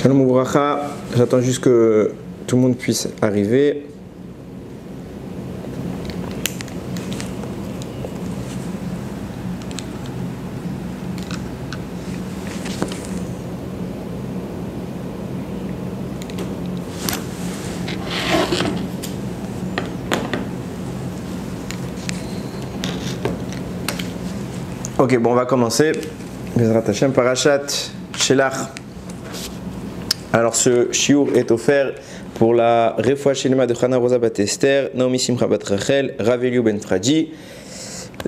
Shalom Ouvracha, j'attends juste que tout le monde puisse arriver. Ok, bon, on va commencer. Bezrat Hashem, Parashat Shelach. Alors, ce shiur est offert pour la Refoua Shelema de Chana Rosa Bat Esther, Naomi Simcha Bat Rachel, Rav Eliou Ben Fradi,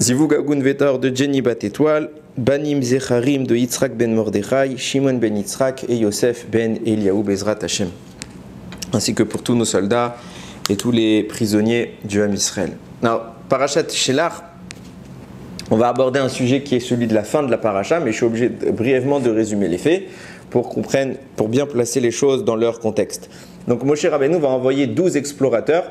Zivug Agun Vetor de Jenny Bat Étoile, Banim Zecharim de Yitzhak Ben Mordechai, Shimon Ben Yitzhak et Yosef Ben Eliaou Bezrat Hashem, ainsi que pour tous nos soldats et tous les prisonniers du Ham Israël. Alors, Parashat Shelach, on va aborder un sujet qui est celui de la fin de la paracha, mais je suis obligé brièvement de résumer les faits pour bien placer les choses dans leur contexte. Donc Moshe Rabbeinu va envoyer 12 explorateurs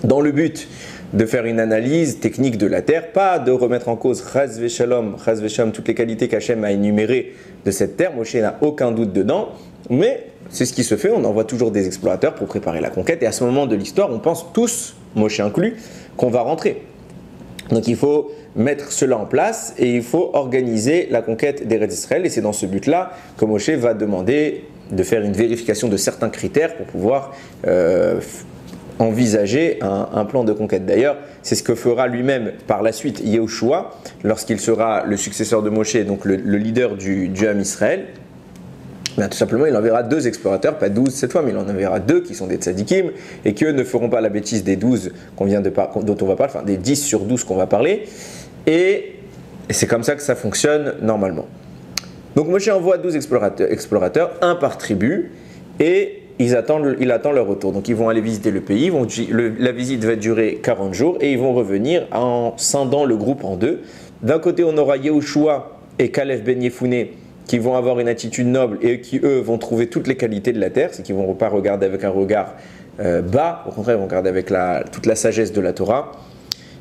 dans le but de faire une analyse technique de la terre, pas de remettre en cause Chas Veshalom, toutes les qualités qu'Hachem a énumérées de cette terre. Moshe n'a aucun doute dedans, mais c'est ce qui se fait, on envoie toujours des explorateurs pour préparer la conquête, et à ce moment de l'histoire, on pense tous, Moshe inclus, qu'on va rentrer. Donc il faut mettre cela en place et il faut organiser la conquête d'Eretz Israël. Et c'est dans ce but-là que Moshe va demander de faire une vérification de certains critères pour pouvoir envisager un plan de conquête. D'ailleurs, c'est ce que fera lui-même par la suite Yehoshua lorsqu'il sera le successeur de Moshe, donc le leader du Ham Israël. Ben, tout simplement, il enverra 2 explorateurs, pas 12 cette fois, mais il en enverra 2 qui sont des tzadikim et qui eux ne feront pas la bêtise des 12 dont on va parler, enfin des 10 sur 12 qu'on va parler. Et c'est comme ça que ça fonctionne normalement. Donc Moshe envoie 12 explorateurs, un par tribu, et il attend leur retour. Donc ils vont aller visiter le pays, la visite va durer 40 jours et ils vont revenir en scindant le groupe en 2. D'un côté, on aura Yehoshua et Caleb Ben Yefouné qui vont avoir une attitude noble et qui, eux, vont trouver toutes les qualités de la terre. C'est qu'ils ne vont pas regarder avec un regard bas, au contraire, ils vont regarder avec toute la sagesse de la Torah.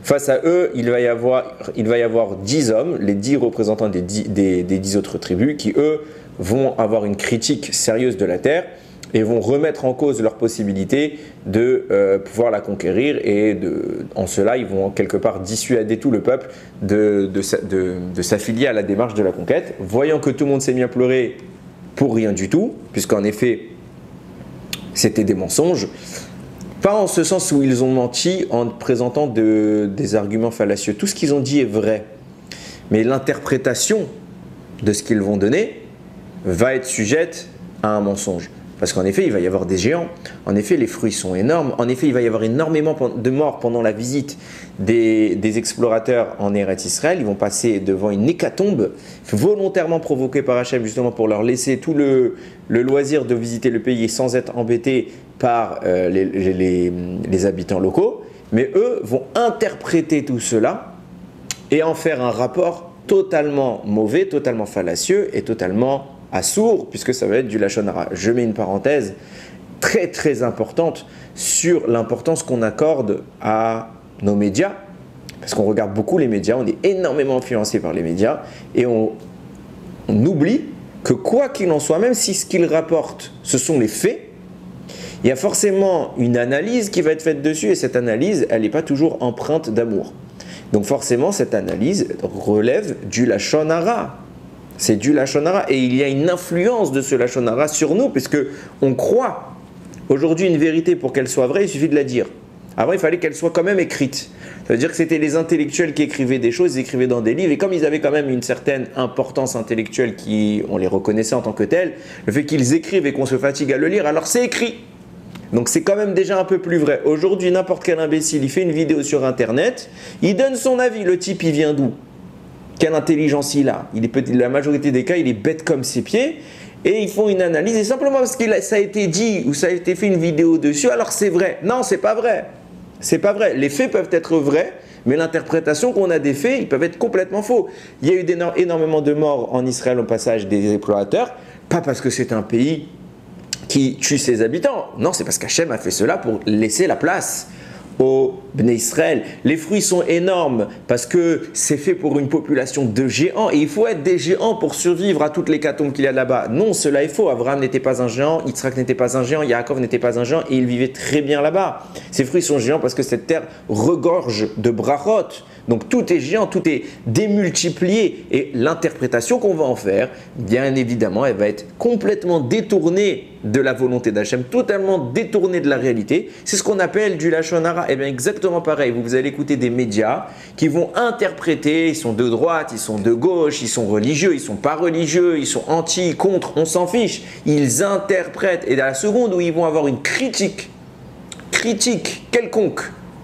Face à eux, il va y avoir 10 hommes, les 10 représentants des 10 autres tribus, qui, eux, vont avoir une critique sérieuse de la terre et vont remettre en cause leur possibilité de pouvoir la conquérir, et en cela, ils vont quelque part dissuader tout le peuple de s'affilier à la démarche de la conquête. Voyant que tout le monde s'est mis à pleurer pour rien du tout, puisqu'en effet, c'était des mensonges, pas en ce sens où ils ont menti en présentant des arguments fallacieux. Tout ce qu'ils ont dit est vrai, mais l'interprétation de ce qu'ils vont donner va être sujette à un mensonge. Parce qu'en effet, il va y avoir des géants, en effet, les fruits sont énormes, en effet, il va y avoir énormément de morts pendant la visite des explorateurs en Eretz Israël. Ils vont passer devant une hécatombe volontairement provoquée par Hachem, justement pour leur laisser tout le loisir de visiter le pays sans être embêtés par les habitants locaux. Mais eux vont interpréter tout cela et en faire un rapport totalement mauvais, totalement fallacieux et totalement assourd, puisque ça va être du Lachon Hara. Je mets une parenthèse très très importante sur l'importance qu'on accorde à nos médias, parce qu'on regarde beaucoup les médias, on est énormément influencé par les médias, et on oublie que quoi qu'il en soit, même si ce qu'ils rapportent, ce sont les faits, il y a forcément une analyse qui va être faite dessus, et cette analyse, elle n'est pas toujours empreinte d'amour. Donc forcément, cette analyse relève du Lachon Hara. C'est du Lachon Hara, et il y a une influence de ce Lachon Hara sur nous, puisque on croit aujourd'hui une vérité. Pour qu'elle soit vraie, il suffit de la dire. Avant, il fallait qu'elle soit quand même écrite. Ça veut dire que c'était les intellectuels qui écrivaient des choses, ils écrivaient dans des livres, et comme ils avaient quand même une certaine importance intellectuelle, on les reconnaissait en tant que tels, le fait qu'ils écrivent et qu'on se fatigue à le lire, alors c'est écrit. Donc c'est quand même déjà un peu plus vrai. Aujourd'hui, n'importe quel imbécile, il fait une vidéo sur Internet, il donne son avis. Le type, il vient d'où? Quelle intelligence il a? La majorité des cas, il est bête comme ses pieds, et ils font une analyse, et simplement parce que ça a été dit ou ça a été fait une vidéo dessus, alors c'est vrai. Non, c'est pas vrai. C'est pas vrai. Les faits peuvent être vrais, mais l'interprétation qu'on a des faits, ils peuvent être complètement faux. Il y a eu énormément de morts en Israël au passage des explorateurs, pas parce que c'est un pays qui tue ses habitants. Non, c'est parce qu'Hachem a fait cela pour laisser la place au Bnei Israël. Les fruits sont énormes parce que c'est fait pour une population de géants et il faut être des géants pour survivre à toutes les hécatombes qu'il y a là-bas. Non, cela est faux. Abraham n'était pas un géant, Yitzhak n'était pas un géant, Yaakov n'était pas un géant et il vivait très bien là-bas. Ces fruits sont géants parce que cette terre regorge de brachot. Donc tout est géant, tout est démultiplié et l'interprétation qu'on va en faire, bien évidemment, elle va être complètement détournée de la volonté d'Hachem, totalement détournée de la réalité. C'est ce qu'on appelle du Lachon Hara. Et bien exactement pareil, vous allez écouter des médias qui vont interpréter, ils sont de droite, ils sont de gauche, ils sont religieux, ils sont pas religieux, ils sont anti, contre, on s'en fiche. Ils interprètent et à la seconde où ils vont avoir une critique quelconque,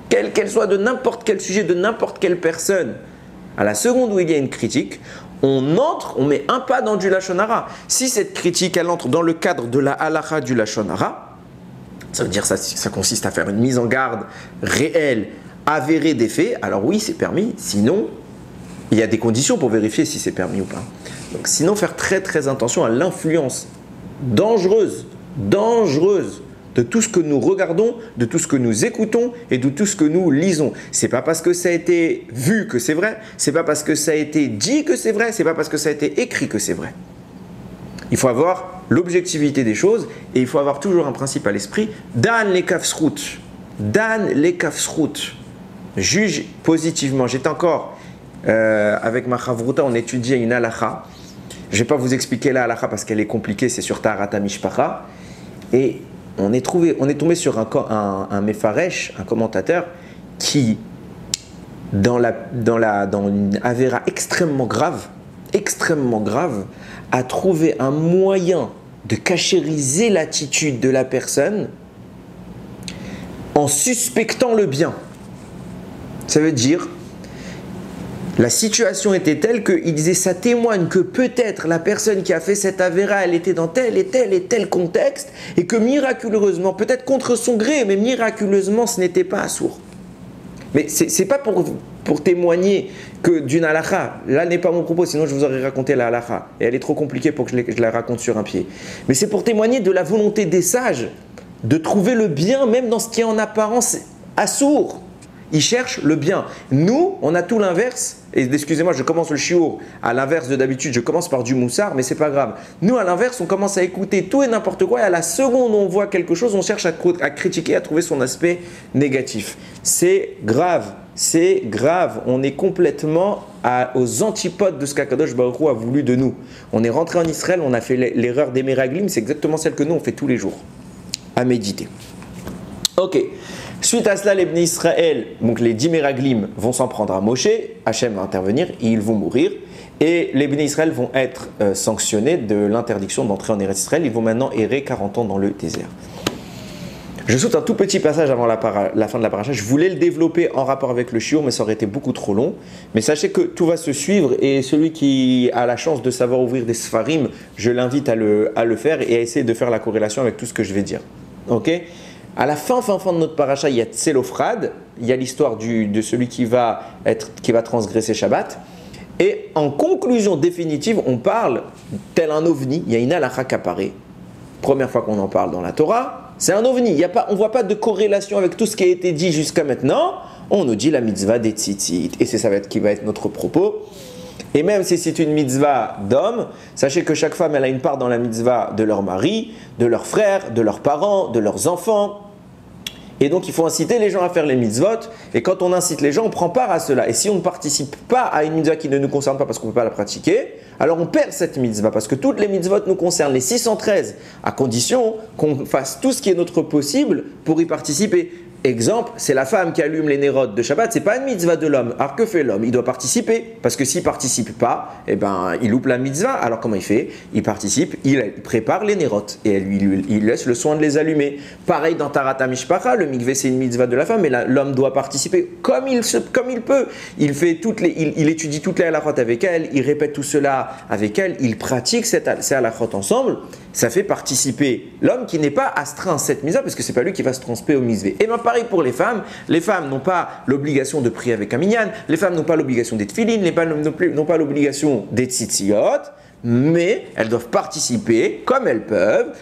quelle qu'elle soit de n'importe quel sujet, de n'importe quelle personne, à la seconde où il y a une critique, on met un pas dans du Lachon Hara. Si cette critique, elle entre dans le cadre de la halakha du Lachon Hara, ça veut dire ça consiste à faire une mise en garde réelle, avérée des faits, alors oui, c'est permis. Sinon, il y a des conditions pour vérifier si c'est permis ou pas. Donc sinon, faire très très attention à l'influence dangereuse de tout ce que nous regardons, de tout ce que nous écoutons et de tout ce que nous lisons. C'est pas parce que ça a été vu que c'est vrai, c'est pas parce que ça a été dit que c'est vrai, c'est pas parce que ça a été écrit que c'est vrai. Il faut avoir l'objectivité des choses et il faut avoir toujours un principe à l'esprit. Dan le kafsrout. Dan le kafsrout. Juge positivement. J'étais encore avec ma chavruta, on étudiait une halakha. Je ne vais pas vous expliquer la halakha parce qu'elle est compliquée, c'est sur Taharata Mishpacha. Et on est tombé sur un mefaresh, un commentateur, qui, dans une avéra extrêmement grave, a trouvé un moyen de cachériser l'attitude de la personne en suspectant le bien. Ça veut dire, la situation était telle qu'il disait, ça témoigne que peut-être la personne qui a fait cette avéra, elle était dans tel et tel contexte, et que miraculeusement, peut-être contre son gré, mais miraculeusement, ce n'était pas assourd. Mais c'est pas pour témoigner que d'une halakha, là n'est pas mon propos, sinon je vous aurais raconté la halakha, et elle est trop compliquée pour que je la raconte sur un pied. Mais c'est pour témoigner de la volonté des sages de trouver le bien, même dans ce qui est en apparence assourd. Ils cherchent le bien. Nous, on a tout l'inverse. Et excusez-moi, je commence le shiur à l'inverse de d'habitude. Je commence par du moussard, mais c'est pas grave. Nous, à l'inverse, on commence à écouter tout et n'importe quoi. Et à la seconde où on voit quelque chose, on cherche à critiquer, à trouver son aspect négatif. C'est grave. C'est grave. On est complètement aux antipodes de ce qu'Akadosh Baruch Hu a voulu de nous. On est rentré en Israël, on a fait l'erreur des Meraglim. C'est exactement celle que nous, on fait tous les jours. À méditer. Ok. Suite à cela, les Bnei Israël, donc les 10 Meraglim, vont s'en prendre à Moshe, Hachem va intervenir, et ils vont mourir. Et les Bnei Israël vont être sanctionnés de l'interdiction d'entrer en Eretz Israël. Ils vont maintenant errer 40 ans dans le désert. Je saute un tout petit passage avant la fin de la paracha. Je voulais le développer en rapport avec le shiur, mais ça aurait été beaucoup trop long. Mais sachez que tout va se suivre et celui qui a la chance de savoir ouvrir des sfarim, je l'invite à le faire et à essayer de faire la corrélation avec tout ce que je vais dire. Ok ? À la fin de notre paracha, il y a Tselophrad, il y a l'histoire de celui qui va transgresser Shabbat. Et en conclusion définitive, on parle tel un ovni, il y a une halakha qui apparaît. Première fois qu'on en parle dans la Torah, c'est un ovni. On ne voit pas de corrélation avec tout ce qui a été dit jusqu'à maintenant. On nous dit la mitzvah des tzitzit. Et c'est ça qui va être notre propos. Et même si c'est une mitzvah d'homme, sachez que chaque femme elle a une part dans la mitzvah de leur mari, de leurs frères, de leurs parents, de leurs enfants. Et donc il faut inciter les gens à faire les mitzvot. Et quand on incite les gens, on prend part à cela. Et si on ne participe pas à une mitzvah qui ne nous concerne pas parce qu'on ne peut pas la pratiquer, alors on perd cette mitzvah. Parce que toutes les mitzvot nous concernent, les 613, à condition qu'on fasse tout ce qui est notre possible pour y participer. Exemple, c'est la femme qui allume les nérodes de Shabbat, c'est pas une mitzvah de l'homme. Alors que fait l'homme? Il doit participer, parce que s'il participe pas, eh ben, il loupe la mitzvah. Alors comment il fait? Il participe, il prépare les nérodes et il laisse le soin de les allumer. Pareil dans Taharata Mishpacha, le mikvé c'est une mitzvah de la femme, mais l'homme doit participer comme il peut. Il étudie toutes les halakhot avec elle, il répète tout cela avec elle, il pratique ces halakhot ensemble. Ça fait participer l'homme qui n'est pas astreint à cette mitzvah, parce que c'est pas lui qui va se transper au mikvé. Et bien pareil pour les femmes n'ont pas l'obligation de prier avec un minyan, les femmes n'ont pas l'obligation d'être filines, les femmes n'ont pas l'obligation d'être tzitziyot, mais elles doivent participer comme elles peuvent,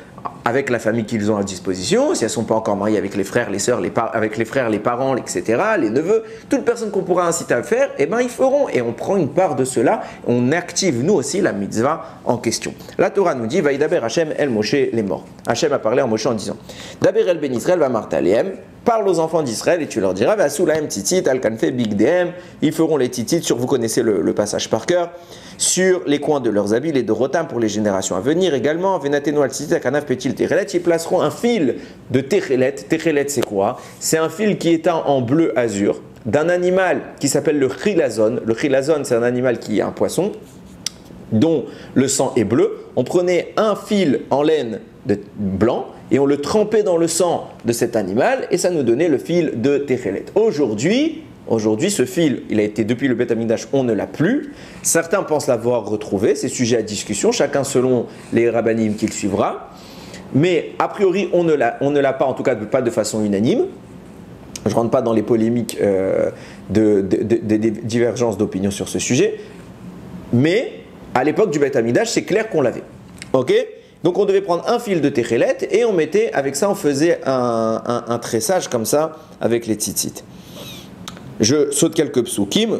avec la famille qu'ils ont à disposition, si elles ne sont pas encore mariées avec les frères, les sœurs, avec les frères, les parents, etc., les neveux, toute personne qu'on pourra inciter à le faire, eh ben ils feront. Et on prend une part de cela, on active nous aussi la mitzvah en question. La Torah nous dit, Vaïdaber Hachem el Moshe les morts. Hachem a parlé à Moshe en disant, Daber el ben Israël va martaliem, parle aux enfants d'Israël et tu leur diras, Vasulahem titit, alkanfe bigdehem, ils feront les titites sur, vous connaissez le passage par cœur, sur les coins de leurs habits, les dorotam pour les générations à venir également. Venateno al titit akanav petil techelet, ils placeront un fil de techelet. Techelet c'est quoi? C'est un fil qui est teint en bleu azur d'un animal qui s'appelle le chilazon. Le chilazon c'est un animal qui est un poisson dont le sang est bleu. On prenait un fil en laine blanc et on le trempait dans le sang de cet animal et ça nous donnait le fil de techelet. Aujourd'hui, ce fil, il a été depuis le Beth Amikdash, on ne l'a plus. Certains pensent l'avoir retrouvé, c'est sujet à discussion, chacun selon les rabbanim qu'il suivra. Mais a priori, on ne l'a pas, en tout cas pas de façon unanime. Je ne rentre pas dans les polémiques des divergences d'opinion sur ce sujet. Mais à l'époque du Beth Amikdash, c'est clair qu'on l'avait. Ok ? Donc on devait prendre un fil de techelet et on mettait, avec ça, on faisait un tressage comme ça avec les tzitzit. Je saute quelques psukim.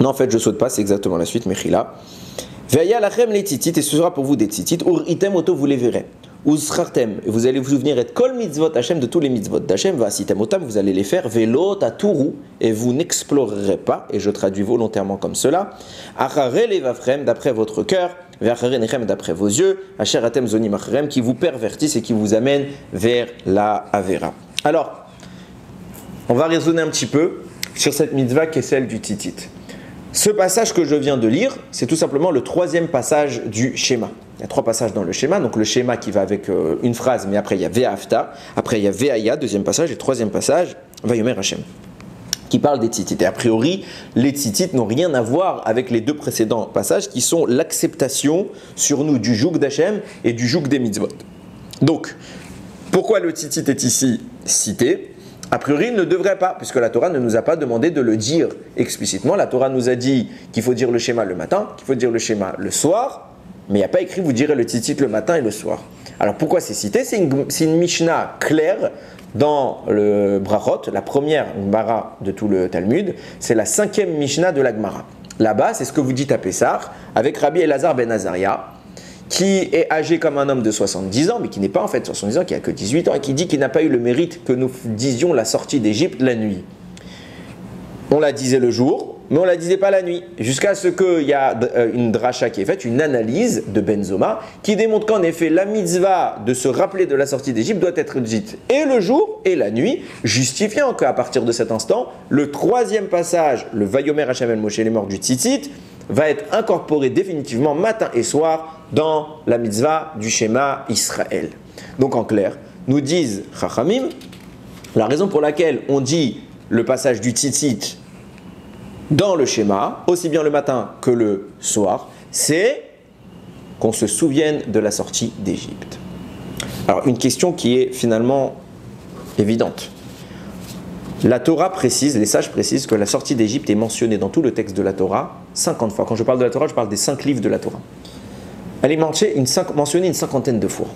Non, en fait, je saute pas, c'est exactement la suite, Mechila. Veya lachem les tzitzit, et ce sera pour vous des tzitzit. Ur item oto, vous les verrez. Uzchartem, vous allez vous souvenir et kol mitzvot Hashem, de tous les mitzvot d'Hashem, va sitem otam, vous allez les faire. Velo taturu, et vous n'explorerez pas, et je traduis volontairement comme cela. Achare levavchem, d'après votre cœur. Ve'achare nechem, d'après vos yeux. Asher atem zonim acharem, qui vous pervertissent et qui vous amènent vers la avera. Alors, on va raisonner un petit peu sur cette mitzvah qui est celle du tzitzit. Ce passage que je viens de lire, c'est tout simplement le troisième passage du schéma. Il y a trois passages dans le schéma, donc le schéma qui va avec une phrase, mais après il y a Ve'afta, après il y a Ve'aya, deuxième passage, et troisième passage, Vayomer Hashem, qui parle des tzitzit. Et a priori, les tzitzit n'ont rien à voir avec les deux précédents passages qui sont l'acceptation sur nous du joug d'Hashem et du joug des mitzvot. Donc, pourquoi le tzitzit est ici cité ? A priori, il ne devrait pas, puisque la Torah ne nous a pas demandé de le dire explicitement. La Torah nous a dit qu'il faut dire le schéma le matin, qu'il faut dire le schéma le soir, mais il n'y a pas écrit vous direz le tzitzit le matin et le soir. Alors pourquoi c'est cité? C'est une Mishnah claire dans le Brachot, la première Gemara de tout le Talmud, c'est la 5e Mishnah de la Gemara. Là-bas, c'est ce que vous dites à Pessah, avec Rabbi Elazar ben Azaria, qui est âgé comme un homme de 70 ans, mais qui n'est pas en fait 70 ans, qui a que 18 ans, et qui dit qu'il n'a pas eu le mérite que nous disions la sortie d'Égypte la nuit. On la disait le jour, mais on ne la disait pas la nuit, jusqu'à ce qu'il y a une dracha qui est faite, une analyse de Benzoma, qui démontre qu'en effet, la mitzvah de se rappeler de la sortie d'Égypte doit être dite et le jour et la nuit, justifiant qu'à partir de cet instant, le troisième passage, le Vayomer Hashem el Moshe les morts du tzitzit, va être incorporé définitivement matin et soir dans la mitzvah du schéma Israël. Donc en clair, nous disent Chachamim, la raison pour laquelle on dit le passage du tzitzit dans le schéma, aussi bien le matin que le soir, c'est qu'on se souvienne de la sortie d'Égypte. Alors une question qui est finalement évidente. La Torah précise, les sages précisent que la sortie d'Égypte est mentionnée dans tout le texte de la Torah 50 fois. Quand je parle de la Torah, je parle des 5 livres de la Torah. Elle est mentionnée une cinquantaine de fois.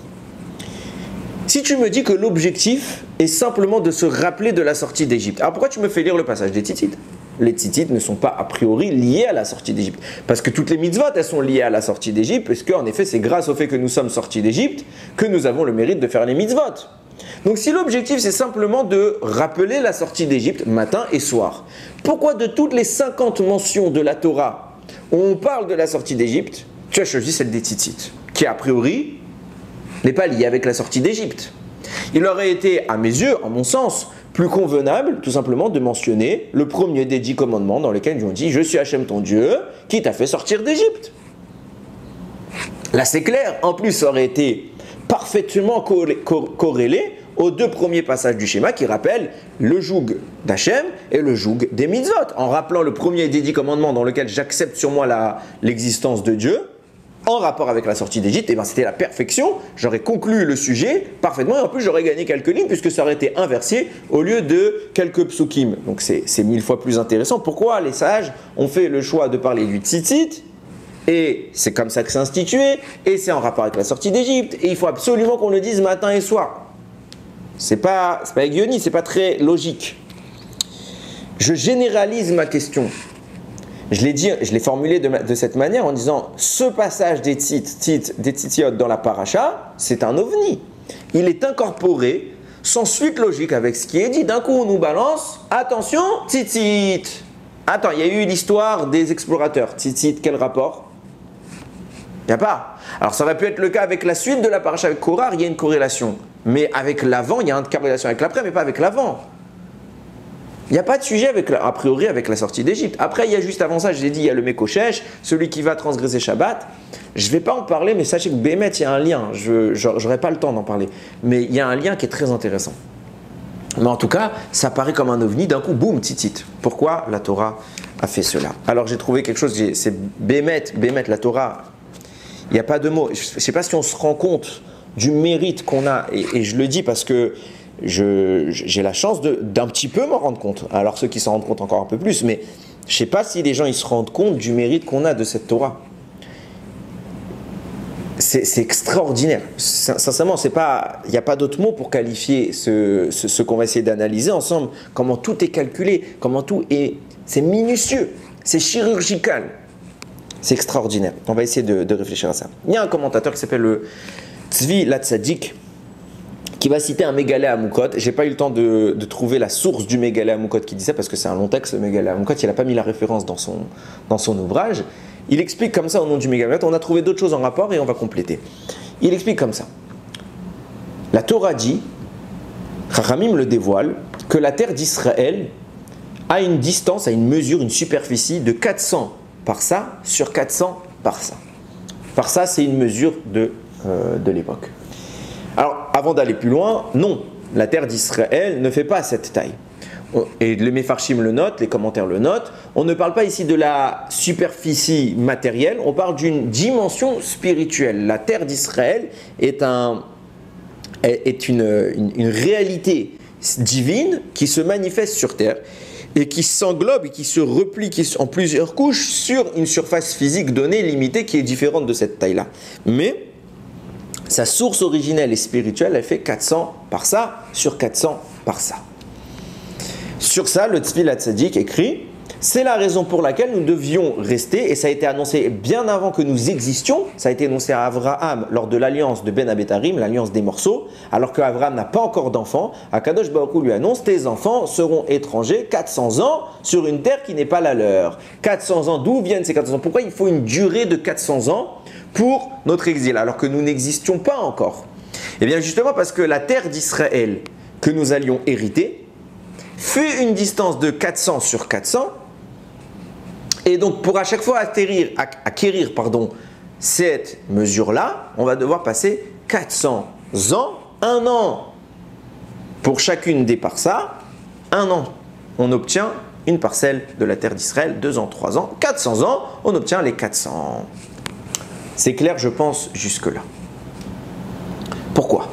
Si tu me dis que l'objectif est simplement de se rappeler de la sortie d'Égypte, alors pourquoi tu me fais lire le passage des tzitzit? Les tzitzit ne sont pas a priori liés à la sortie d'Égypte. Parce que toutes les mitzvot, elles sont liées à la sortie d'Égypte, puisque en effet, c'est grâce au fait que nous sommes sortis d'Égypte que nous avons le mérite de faire les mitzvot. Donc si l'objectif c'est simplement de rappeler la sortie d'Égypte matin et soir, pourquoi de toutes les 50 mentions de la Torah où on parle de la sortie d'Égypte, tu as choisi celle des tzitzit, qui a priori n'est pas liée avec la sortie d'Égypte? Il aurait été, à mes yeux, en mon sens, plus convenable tout simplement de mentionner le premier des 10 commandements dans lesquels on dit « Je suis Hachem ton Dieu qui t'a fait sortir d'Égypte ». Là c'est clair, en plus ça aurait été parfaitement corrélé aux deux premiers passages du schéma qui rappellent le joug d'Hachem et le joug des mitzvot. En rappelant le premier des 10 commandements dans lequel j'accepte sur moi l'existence de Dieu, en rapport avec la sortie d'Égypte, et ben c'était la perfection, j'aurais conclu le sujet parfaitement et en plus j'aurais gagné quelques lignes puisque ça aurait été inversé au lieu de quelques psukim. Donc c'est 1000 fois plus intéressant. Pourquoi les sages ont fait le choix de parler du tzitzit Et c'est comme ça que c'est institué, et c'est en rapport avec la sortie d'Égypte, et il faut absolument qu'on le dise matin et soir. C'est pas aiguillonné, c'est pas très logique. Je généralise ma question. Je l'ai formulé de cette manière en disant ce passage des tzitziot dans la paracha, c'est un ovni. Il est incorporé sans suite logique avec ce qui est dit. D'un coup, on nous balance attention, tzitzit. Attends, il y a eu l'histoire des explorateurs. Tzitzit, quel rapport? Il n'y a pas. Alors, ça aurait pu être le cas avec la suite de la paracha avec Korah, il y a une corrélation. Mais avec l'avant, il y a une corrélation avec l'après, mais pas avec l'avant. Il n'y a pas de sujet a priori avec la sortie d'Égypte. Après, il y a juste avant ça, je l'ai dit, il y a le Mekoshech, celui qui va transgresser Shabbat. Je ne vais pas en parler, mais sachez que Bémet, il y a un lien. Je n'aurai pas le temps d'en parler. Mais il y a un lien qui est très intéressant. Mais en tout cas, ça paraît comme un ovni. D'un coup, boum, tzitzit. Pourquoi la Torah a fait cela? Alors, j'ai trouvé quelque chose, c'est Bémet, la Torah. Il n'y a pas de mots. Je ne sais pas si on se rend compte du mérite qu'on a. Et je le dis parce que j'ai la chance d'un petit peu m'en rendre compte. Alors ceux qui s'en rendent compte encore un peu plus, mais je ne sais pas si les gens ils se rendent compte du mérite qu'on a de cette Torah. C'est extraordinaire. Sincèrement, il n'y a pas d'autre mot pour qualifier ce qu'on va essayer d'analyser ensemble. Comment tout est calculé, comment tout est... C'est minutieux, c'est chirurgical. C'est extraordinaire. On va essayer de réfléchir à ça. Il y a un commentateur qui s'appelle le Tzvi Latzadik, qui va citer un Mégalé Amoukot. J'ai pas eu le temps de trouver la source du Mégalé Amoukot qui dit ça, parce que c'est un long texte, le Mégalé Amoukot, il n'a pas mis la référence dans son ouvrage. Il explique comme ça au nom du Mégalé Amoukot. On a trouvé d'autres choses en rapport et on va compléter. Il explique comme ça. La Torah dit, Chachamim le dévoile, que la terre d'Israël a une distance, a une mesure, une superficie de 400 parsa sur 400 parsa. Parsa, c'est une mesure de l'époque. Alors, avant d'aller plus loin, non, la terre d'Israël ne fait pas cette taille. Et les Mefarshim le notent, les commentaires le notent. On ne parle pas ici de la superficie matérielle, on parle d'une dimension spirituelle. La terre d'Israël est une réalité divine qui se manifeste sur terre et qui s'englobe et qui se replie en plusieurs couches sur une surface physique donnée, limitée, qui est différente de cette taille-là. Mais sa source originelle et spirituelle, elle fait 400 parsa sur 400 parsa. Sur ça, le Tzvi Latzadik écrit « C'est la raison pour laquelle nous devions rester, et ça a été annoncé bien avant que nous existions, ça a été annoncé à Abraham lors de l'alliance de Ben Abetarim, l'alliance des morceaux, alors qu'Abraham n'a pas encore d'enfants, Akadosh Baruch Hu lui annonce « Tes enfants seront étrangers 400 ans sur une terre qui n'est pas la leur. » 400 ans, d'où viennent ces 400 ans? Pourquoi il faut une durée de 400 ans pour notre exil, alors que nous n'existions pas encore? Eh bien justement parce que la terre d'Israël que nous allions hériter fut une distance de 400 sur 400, et donc pour à chaque fois acquérir cette mesure-là, on va devoir passer 400 ans, 1 an pour chacune des parsas, 1 an. On obtient une parcelle de la terre d'Israël, 2 ans, 3 ans, 400 ans, on obtient les 400. C'est clair, je pense, jusque-là. Pourquoi ?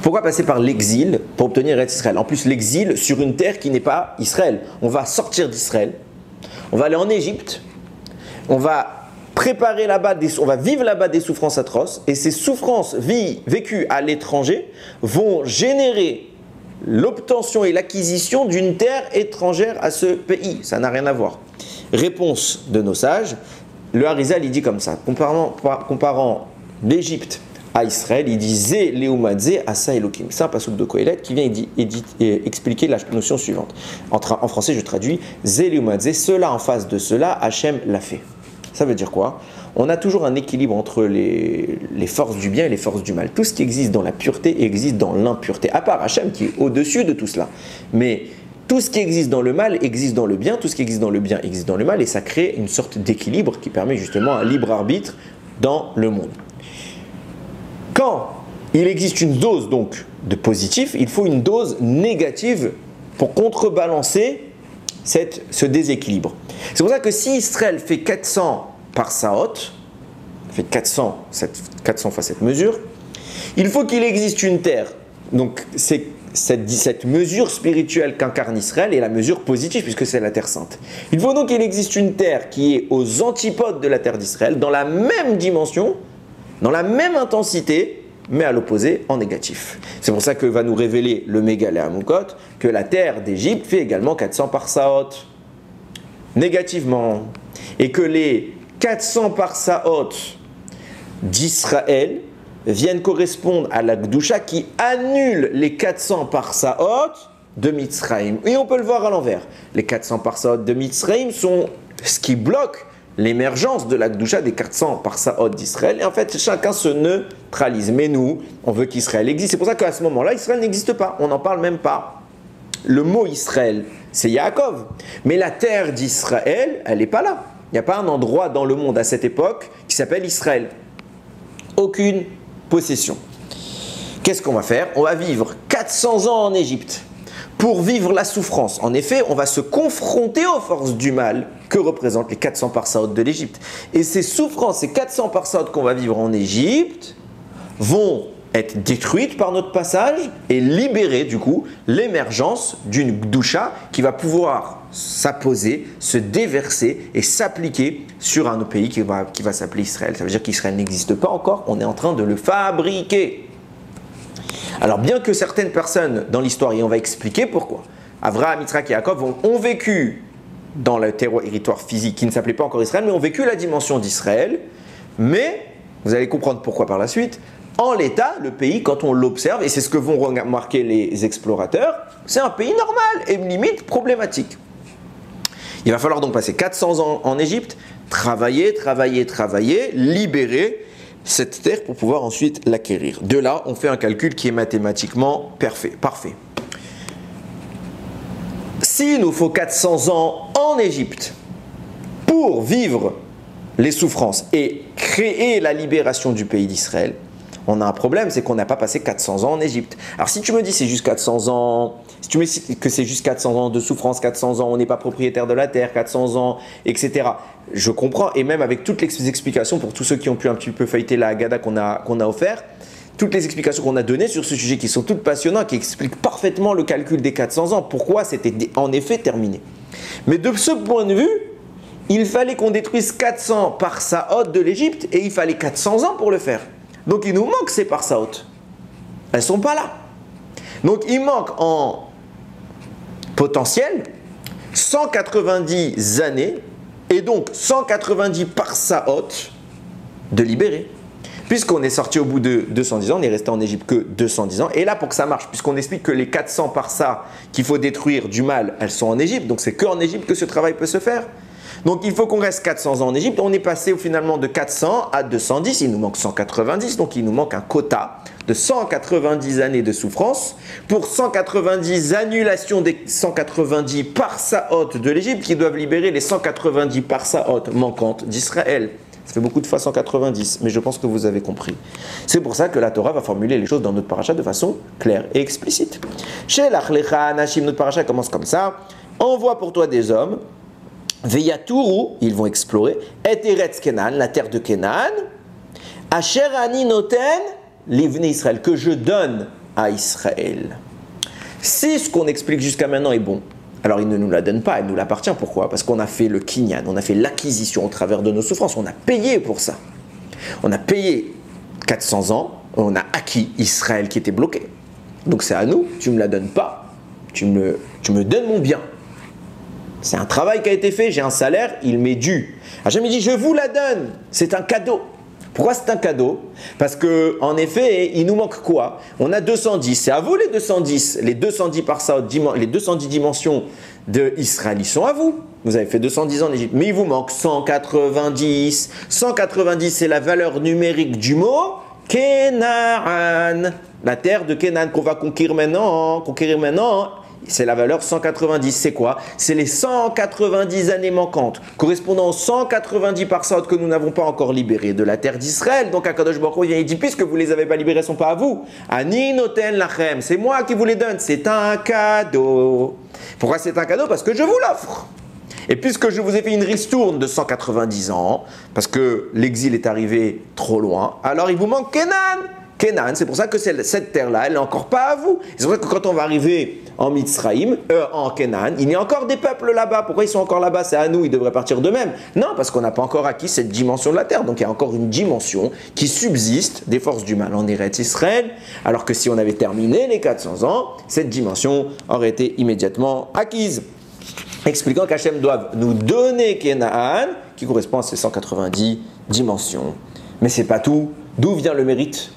Pourquoi passer par l'exil pour obtenir Eretz Israël? En plus, l'exil sur une terre qui n'est pas Israël. On va sortir d'Israël, on va aller en Égypte, on va préparer là-bas, on va vivre là-bas des souffrances atroces, et ces souffrances vécues à l'étranger vont générer l'obtention et l'acquisition d'une terre étrangère à ce pays. Ça n'a rien à voir. Réponse de nos sages, le Harizal il dit comme ça, comparant l'Égypte à Israël, il dit Zé Léoumadze Asa Elokim. C'est un passouk de Kohelet qui vient expliquer la notion suivante. En français, je traduis Zé Léoumadze, cela en face de cela, Hachem l'a fait. Ça veut dire quoi? On a toujours un équilibre entre les forces du bien et les forces du mal. Tout ce qui existe dans la pureté existe dans l'impureté, à part Hachem qui est au-dessus de tout cela. Mais tout ce qui existe dans le mal existe dans le bien, tout ce qui existe dans le bien existe dans le mal, et ça crée une sorte d'équilibre qui permet justement un libre arbitre dans le monde. Quand il existe une dose donc de positif, il faut une dose négative pour contrebalancer ce déséquilibre. C'est pour ça que si Israël fait 400 par Saot, fait 400 fois cette mesure, il faut qu'il existe une terre. Donc cette mesure spirituelle qu'incarne Israël est la mesure positive puisque c'est la terre sainte. Il faut donc qu'il existe une terre qui est aux antipodes de la terre d'Israël, dans la même dimension, dans la même intensité, mais à l'opposé, en négatif. C'est pour ça que va nous révéler le Mégale Amukot que la terre d'Égypte fait également 400 parsaot, négativement, et que les 400 parsaot d'Israël viennent correspondre à la Gdusha qui annule les 400 parsaot de Mitzraïm. Et on peut le voir à l'envers. Les 400 parsaot de Mitzraïm sont ce qui bloque l'émergence de la Gdusha des 400 parsaot d'Israël. Et en fait, chacun se neutralise. Mais nous, on veut qu'Israël existe. C'est pour ça qu'à ce moment-là, Israël n'existe pas. On n'en parle même pas. Le mot Israël, c'est Yaakov. Mais la terre d'Israël, elle n'est pas là. Il n'y a pas un endroit dans le monde à cette époque qui s'appelle Israël. Aucune possession. Qu'est-ce qu'on va faire? On va vivre 400 ans en Égypte pour vivre la souffrance. En effet, on va se confronter aux forces du mal que représentent les 400 parsaot de l'Égypte. Et ces souffrances, ces 400 parsaot qu'on va vivre en Égypte, vont être détruites par notre passage et libérer du coup l'émergence d'une Gdusha qui va pouvoir s'apposer, se déverser et s'appliquer sur un autre pays qui va s'appeler Israël. Ça veut dire qu'Israël n'existe pas encore, on est en train de le fabriquer. Alors bien que certaines personnes dans l'histoire, et on va expliquer pourquoi, Avraham, Yitzhak et Yaakov ont vécu dans le territoire physique qui ne s'appelait pas encore Israël, mais ont vécu la dimension d'Israël, mais vous allez comprendre pourquoi par la suite. En l'état, le pays, quand on l'observe, et c'est ce que vont remarquer les explorateurs, c'est un pays normal et limite problématique. Il va falloir donc passer 400 ans en Égypte, travailler, libérer cette terre pour pouvoir ensuite l'acquérir. De là, on fait un calcul qui est mathématiquement parfait. S'il nous faut 400 ans en Égypte pour vivre les souffrances et créer la libération du pays d'Israël, on a un problème, c'est qu'on n'a pas passé 400 ans en Égypte. Alors si tu me dis c'est juste 400 ans, si tu me dis que c'est juste 400 ans de souffrance, 400 ans, on n'est pas propriétaire de la terre, 400 ans, etc. Je comprends, et même avec toutes les explications, pour tous ceux qui ont pu un petit peu feuilleter la Haggadah qu'on a offert, toutes les explications qu'on a données sur ce sujet qui sont toutes passionnantes, qui expliquent parfaitement le calcul des 400 ans, pourquoi c'était en effet terminé. Mais de ce point de vue, il fallait qu'on détruise 400 parsaot de l'Égypte, et il fallait 400 ans pour le faire. Donc il nous manque ces parsaot. Elles ne sont pas là. Donc il manque en potentiel 190 années et donc 190 parsaot de libérer. Puisqu'on est sorti au bout de 210 ans, on est resté en Égypte que 210 ans. Et là, pour que ça marche, puisqu'on explique que les 400 parsa qu'il faut détruire du mal, elles sont en Égypte. Donc c'est qu'en Égypte que ce travail peut se faire. Donc il faut qu'on reste 400 ans en Égypte. On est passé finalement de 400 à 210. Il nous manque 190. Donc il nous manque un quota de 190 années de souffrance pour 190 annulations des 190 parsaot de l'Égypte qui doivent libérer les 190 parsaot manquantes d'Israël. Ça fait beaucoup de fois 190, mais je pense que vous avez compris. C'est pour ça que la Torah va formuler les choses dans notre paracha de façon claire et explicite. Chez l'Achlecha Anashim, notre paracha commence comme ça. Envoie pour toi des hommes. Veyatouru, ils vont explorer, et Eretz Kenan, la terre de Kenan, Asher ani noten, l'ivne Israël, que je donne à Israël. Si ce qu'on explique jusqu'à maintenant est bon, alors il ne nous la donne pas, elle nous l'appartient. Pourquoi? Parce qu'on a fait le kinyan, on a fait l'acquisition au travers de nos souffrances, on a payé pour ça. On a payé 400 ans, on a acquis Israël qui était bloqué. Donc c'est à nous, tu ne me la donnes pas, tu me donnes mon bien. C'est un travail qui a été fait, j'ai un salaire, il m'est dû. Hachem me dit, je vous la donne, c'est un cadeau. Pourquoi c'est un cadeau? Parce que en effet, il nous manque quoi? On a 210, c'est à vous les 210. Les 210 parsaot, les 210 dimensions d'Israël, ils sont à vous. Vous avez fait 210 ans en Égypte, mais il vous manque 190. 190, c'est la valeur numérique du mot Kenaan. La terre de Kenaan qu'on va conquérir maintenant. C'est la valeur 190, c'est quoi? C'est les 190 années manquantes, correspondant aux 190 parsaot que nous n'avons pas encore libérés de la terre d'Israël. Donc Akadosh Baruch Hu, il dit, puisque vous ne les avez pas libérés, elles ne sont pas à vous. Ani noten lachem, c'est moi qui vous les donne, c'est un cadeau. Pourquoi c'est un cadeau? Parce que je vous l'offre. Et puisque je vous ai fait une ristourne de 190 ans, parce que l'exil est arrivé trop loin, alors il vous manque Kenan. Canaan. C'est pour ça que cette terre-là, elle n'est encore pas à vous. C'est pour ça que quand on va arriver en Mitzraïm, en Canaan, il y a encore des peuples là-bas. Pourquoi ils sont encore là-bas? C'est à nous, ils devraient partir d'eux-mêmes. Non, parce qu'on n'a pas encore acquis cette dimension de la terre. Donc il y a encore une dimension qui subsiste des forces du mal en Eretz Israël, alors que si on avait terminé les 400 ans, cette dimension aurait été immédiatement acquise. Expliquant qu'Hachem doit nous donner Canaan, qui correspond à ces 190 dimensions. Mais c'est pas tout. D'où vient le mérite?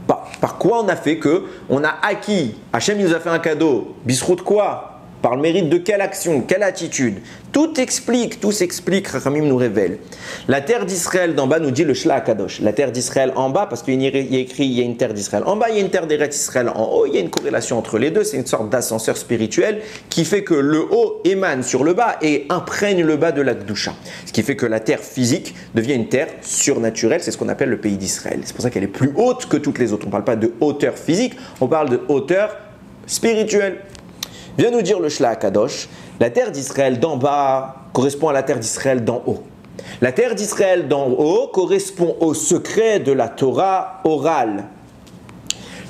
Par quoi on a fait que on a acquis? Hachem nous a fait un cadeau. Bisrout quoi? Par le mérite de quelle action? Quelle attitude? Tout s'explique, Rachamim nous révèle. La terre d'Israël d'en bas nous dit le Shla Akadosh. La terre d'Israël en bas, parce qu'il y a écrit il y a une terre d'Israël en bas, il y a une terre d'Eretz Israël en haut, il y a une corrélation entre les deux, c'est une sorte d'ascenseur spirituel qui fait que le haut émane sur le bas et imprègne le bas de la Kedusha. Ce qui fait que la terre physique devient une terre surnaturelle, c'est ce qu'on appelle le pays d'Israël. C'est pour ça qu'elle est plus haute que toutes les autres. On ne parle pas de hauteur physique, on parle de hauteur spirituelle. Vient nous dire le Shla Akadosh, la terre d'Israël d'en bas correspond à la terre d'Israël d'en haut. La terre d'Israël d'en haut correspond au secret de la Torah orale.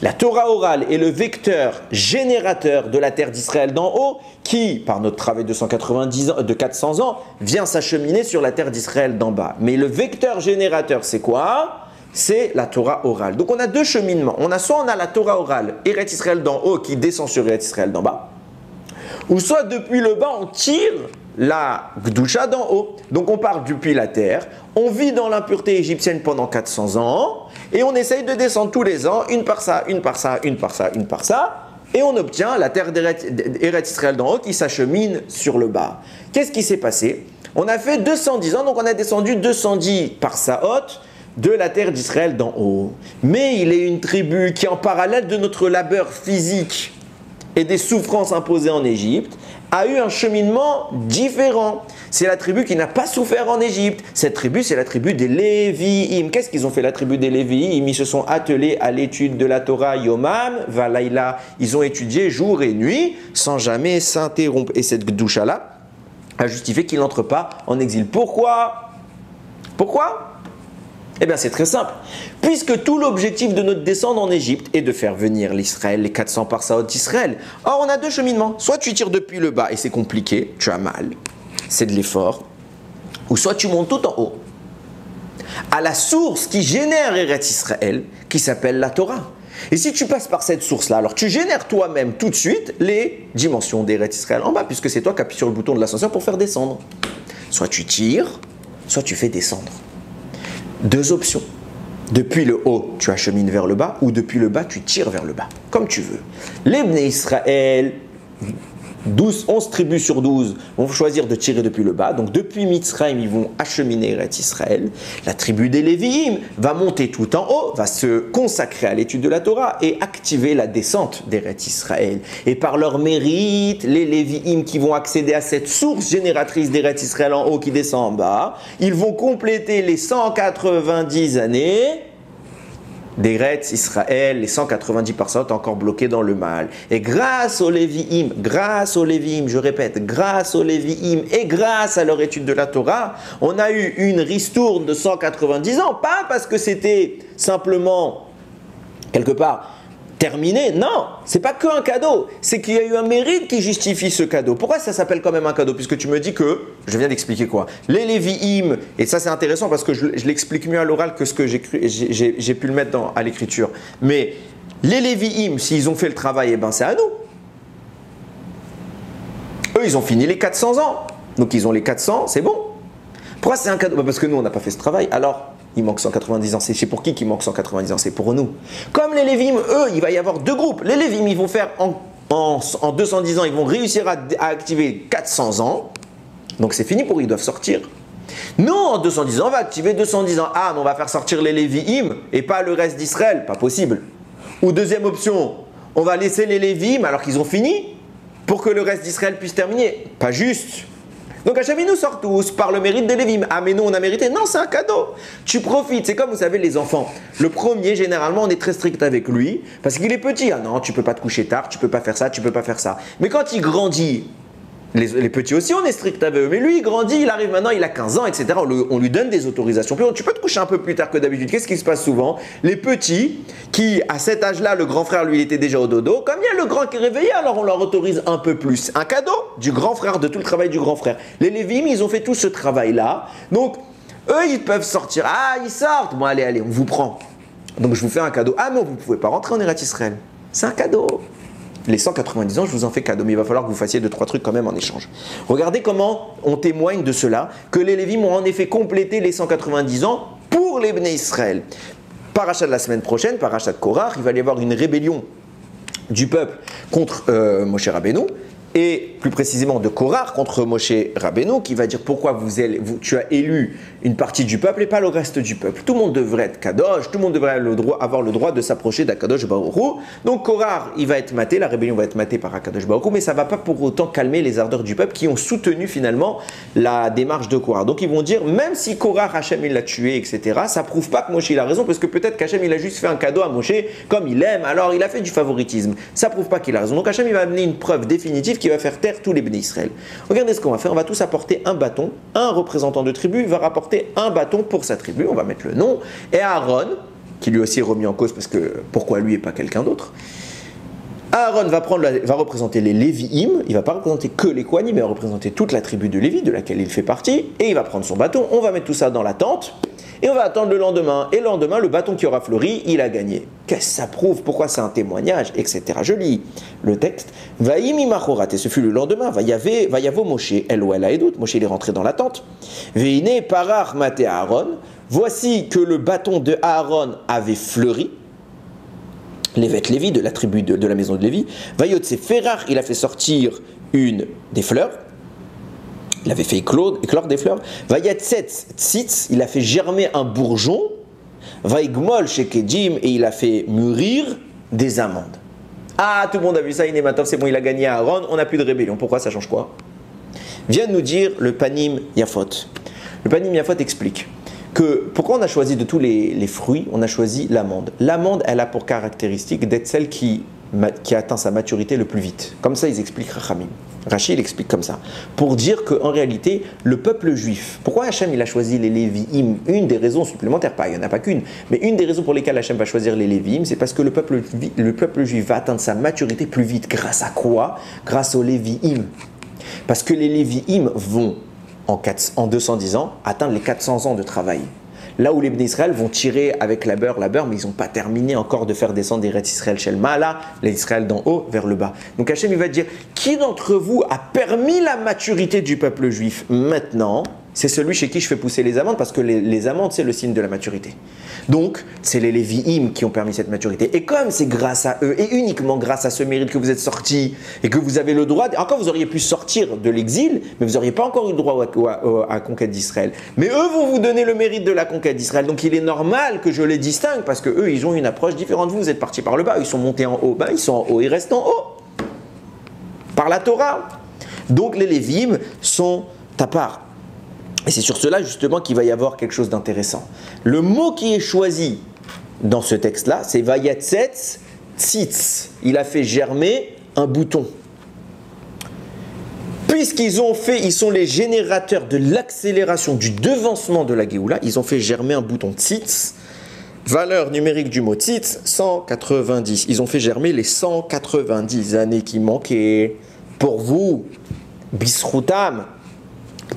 La Torah orale est le vecteur générateur de la terre d'Israël d'en haut qui, par notre travail de 400 ans, vient s'acheminer sur la terre d'Israël d'en bas. Mais le vecteur générateur, c'est quoi? C'est la Torah orale. Donc on a deux cheminements. Soit on a la Torah orale, Eretz Israël d'en haut qui descend sur Eretz Israël d'en bas, ou soit depuis le bas on tire la Gdusha d'en haut. Donc on part depuis la terre, on vit dans l'impureté égyptienne pendant 400 ans, et on essaye de descendre tous les ans, une par ça, une par ça, une par ça, une par ça, et on obtient la terre d'Eretz Israël d'en haut qui s'achemine sur le bas. Qu'est-ce qui s'est passé? On a fait 210 ans, donc on a descendu 210 par sa haute, de la terre d'Israël d'en haut. Mais il est une tribu qui, en parallèle de notre labeur physique et des souffrances imposées en Égypte, a eu un cheminement différent. C'est la tribu qui n'a pas souffert en Égypte. Cette tribu, c'est la tribu des Lévi'im. Qu'est-ce qu'ils ont fait, la tribu des Lévi'im? Ils se sont attelés à l'étude de la Torah Yomam, Valaïla. Ils ont étudié jour et nuit, sans jamais s'interrompre. Et cette Gdusha-là a justifié qu'ils n'entrent pas en exil. Pourquoi? Eh bien c'est très simple, puisque tout l'objectif de notre descente en Égypte est de faire venir l'Israël, les 400 parsaot d'Israël. Or on a deux cheminements, soit tu tires depuis le bas et c'est compliqué, tu as mal, c'est de l'effort, ou soit tu montes tout en haut, à la source qui génère Eretz Israël, qui s'appelle la Torah. Et si tu passes par cette source-là, alors tu génères toi-même tout de suite les dimensions d'Eretz Israël en bas, puisque c'est toi qui appuies sur le bouton de l'ascenseur pour faire descendre. Soit tu tires, soit tu fais descendre. Deux options. Depuis le haut, tu achemines vers le bas, ou depuis le bas, tu tires vers le bas. Comme tu veux. Les Bnei Israël, 11 tribus sur 12 vont choisir de tirer depuis le bas. Donc depuis Mitzrayim, ils vont acheminer Eretz Israël. La tribu des Lévi'im va monter tout en haut, va se consacrer à l'étude de la Torah et activer la descente d'Eretz Israël. Et par leur mérite, les Lévi'im qui vont accéder à cette source génératrice d'Eretz Israël en haut qui descend en bas, ils vont compléter les 190 années d'Eretz Israël, les 190 parsaot encore bloqués dans le mal. Et grâce aux Lévi'im, je répète, grâce aux Lévi'im et grâce à leur étude de la Torah, on a eu une ristourne de 190 ans, pas parce que c'était simplement, quelque part, terminé. Non, c'est pas qu'un cadeau, c'est qu'il y a eu un mérite qui justifie ce cadeau. Pourquoi ça s'appelle quand même un cadeau? Puisque tu me dis que, je viens d'expliquer quoi, les Lévi'im, et ça c'est intéressant parce que je l'explique mieux à l'oral que ce que j'ai pu le mettre à l'écriture. Mais les Lévi'im, s'ils ont fait le travail, eh ben c'est à nous. Eux, ils ont fini les 400 ans. Donc ils ont les 400, c'est bon. Pourquoi c'est un cadeau? Bah parce que nous, on n'a pas fait ce travail. Alors, il manque 190 ans. C'est pour qui manque 190 ans? C'est pour nous. Comme les Lévi'im, eux, il va y avoir deux groupes. Les Lévi'im, ils vont faire en 210 ans, ils vont réussir à activer 400 ans. Donc c'est fini pour eux, ils doivent sortir. Nous, en 210 ans, on va activer 210 ans. Ah, mais on va faire sortir les Lévi'im et pas le reste d'Israël. Pas possible. Ou deuxième option, on va laisser les Lévi'im alors qu'ils ont fini pour que le reste d'Israël puisse terminer. Pas juste. Donc Hachem, il nous sort tous par le mérite des Lévi'im. Ah mais nous on a mérité. Non, c'est un cadeau. Tu profites. C'est comme vous savez les enfants. Le premier, généralement, on est très strict avec lui parce qu'il est petit. Ah non, tu peux pas te coucher tard, tu peux pas faire ça, tu peux pas faire ça. Mais quand il grandit, Les petits aussi, on est strict avec eux. Mais lui, il grandit, il arrive maintenant, il a 15 ans, etc. On lui donne des autorisations. Puis tu peux te coucher un peu plus tard que d'habitude. Qu'est-ce qui se passe souvent? Les petits, qui à cet âge-là, le grand frère, lui, il était déjà au dodo. Comme il y a le grand qui est réveillé, alors on leur autorise un peu plus. Un cadeau du grand frère, de tout le travail du grand frère. Les Lévim, ils ont fait tout ce travail-là. Donc, eux, ils peuvent sortir. Ah, ils sortent. Bon, allez, on vous prend. Donc, je vous fais un cadeau. Ah, non, vous ne pouvez pas rentrer en Eretz Israël. C'est un cadeau. Les 190 ans, je vous en fais cadeau, mais il va falloir que vous fassiez 2-3 trucs quand même en échange. Regardez comment on témoigne de cela, que les Lévim ont en effet complété les 190 ans pour les Bnei Israël. Parachat de la semaine prochaine, Parachat de Korach, il va y avoir une rébellion du peuple contre Moshe Rabbeinu, et plus précisément de Korach contre Moshe Rabbeinu, qui va dire pourquoi tu as élu une partie du peuple et pas le reste du peuple. Tout le monde devrait être Kadosh, tout le monde devrait avoir le droit de s'approcher d'Akadosh Baruch Hu. Donc Korach, il va être maté, la rébellion va être matée par Akadosh Baruch Hu, mais ça ne va pas pour autant calmer les ardeurs du peuple qui ont soutenu finalement la démarche de Korach. Donc ils vont dire, même si Korach, Hachem il l'a tué, etc., ça ne prouve pas que Moshe il a raison, parce que peut-être qu'Hachem il a juste fait un cadeau à Moshe comme il aime, alors il a fait du favoritisme. Ça ne prouve pas qu'il a raison. Donc Hachem il va amener une preuve définitive qui va faire taire tous les bénis Israël. Regardez ce qu'on va faire, on va tous apporter un bâton, un représentant de tribu va rapporter un bâton pour sa tribu, on va mettre le nom, et Aaron, qui lui aussi est remis en cause parce que pourquoi lui et pas quelqu'un d'autre, Aaron va représenter les Lévi'im, il ne va pas représenter que les Kohanim, mais il va représenter toute la tribu de Lévi de laquelle il fait partie, et il va prendre son bâton, on va mettre tout ça dans la tente, et on va attendre le lendemain. Et le lendemain, le bâton qui aura fleuri, il a gagné. Qu'est-ce que ça prouve? Pourquoi c'est un témoignage, etc. Je lis le texte. Vaïmi machorat, et ce fut le lendemain. Vayavo Moshe, el ou el haedut. Moshe il est rentré dans la tente. Veine parar mate Aaron. Voici que le bâton de Aaron avait fleuri. L'évêque Lévi de la tribu de la maison de Lévi. Vayotse ferar, il a fait sortir des fleurs. Il avait fait éclore des fleurs. Vayatset tzitz, il a fait germer un bourgeon. Vaigmol shekedim, et il a fait mûrir des amandes. Ah, tout le monde a vu ça, Inématov, c'est bon, il a gagné à Aaron, on n'a plus de rébellion. Pourquoi ça change quoi? Vient nous dire le Panim Yafot. Le Panim Yafot explique que pourquoi on a choisi de tous les fruits, on a choisi l'amande. L'amande, elle a pour caractéristique d'être celle qui atteint sa maturité le plus vite. Comme ça, ils expliquent Rachamim. Rachid il explique comme ça, pour dire qu'en réalité, le peuple juif, pourquoi Hachem il a choisi les Lévi'im? Une des raisons supplémentaires, il n'y en a pas qu'une, mais une des raisons pour lesquelles Hachem va choisir les Lévi'im, c'est parce que le peuple juif va atteindre sa maturité plus vite. Grâce à quoi? Grâce aux Lévi'im. Parce que les Lévi'im vont, en 210 ans, atteindre les 400 ans de travail. Là où les Bnei Israël vont tirer avec la beurre, mais ils n'ont pas terminé encore de faire descendre des Eretz Israël chez le Ma'ala, les Israël d'en haut vers le bas. Donc Hachem il va dire, qui d'entre vous a permis la maturité du peuple juif? Maintenant, c'est celui chez qui je fais pousser les amandes, parce que les amandes, c'est le signe de la maturité. Donc, c'est les Lévi'im qui ont permis cette maturité. Et comme c'est grâce à eux, et uniquement grâce à ce mérite que vous êtes sortis, et que vous avez le droit, encore vous auriez pu sortir de l'exil, mais vous n'auriez pas encore eu le droit à la conquête d'Israël. Mais eux vont vous donner le mérite de la conquête d'Israël. Donc, il est normal que je les distingue, parce que eux, ils ont une approche différente. Vous êtes partis par le bas, ils sont montés en haut. Ben, ils sont en haut, ils restent en haut. Par la Torah. Donc, les Lévi'im sont à part. Et c'est sur cela justement qu'il va y avoir quelque chose d'intéressant. Le mot qui est choisi dans ce texte-là, c'est Vayatset Tzitz. Il a fait germer un bouton. Puisqu'ils sont les générateurs de l'accélération, du devancement de la Géoula, ils ont fait germer un bouton Tzitz. Valeur numérique du mot Tzitz, 190. Ils ont fait germer les 190 années qui manquaient. Pour vous, Bisroutam,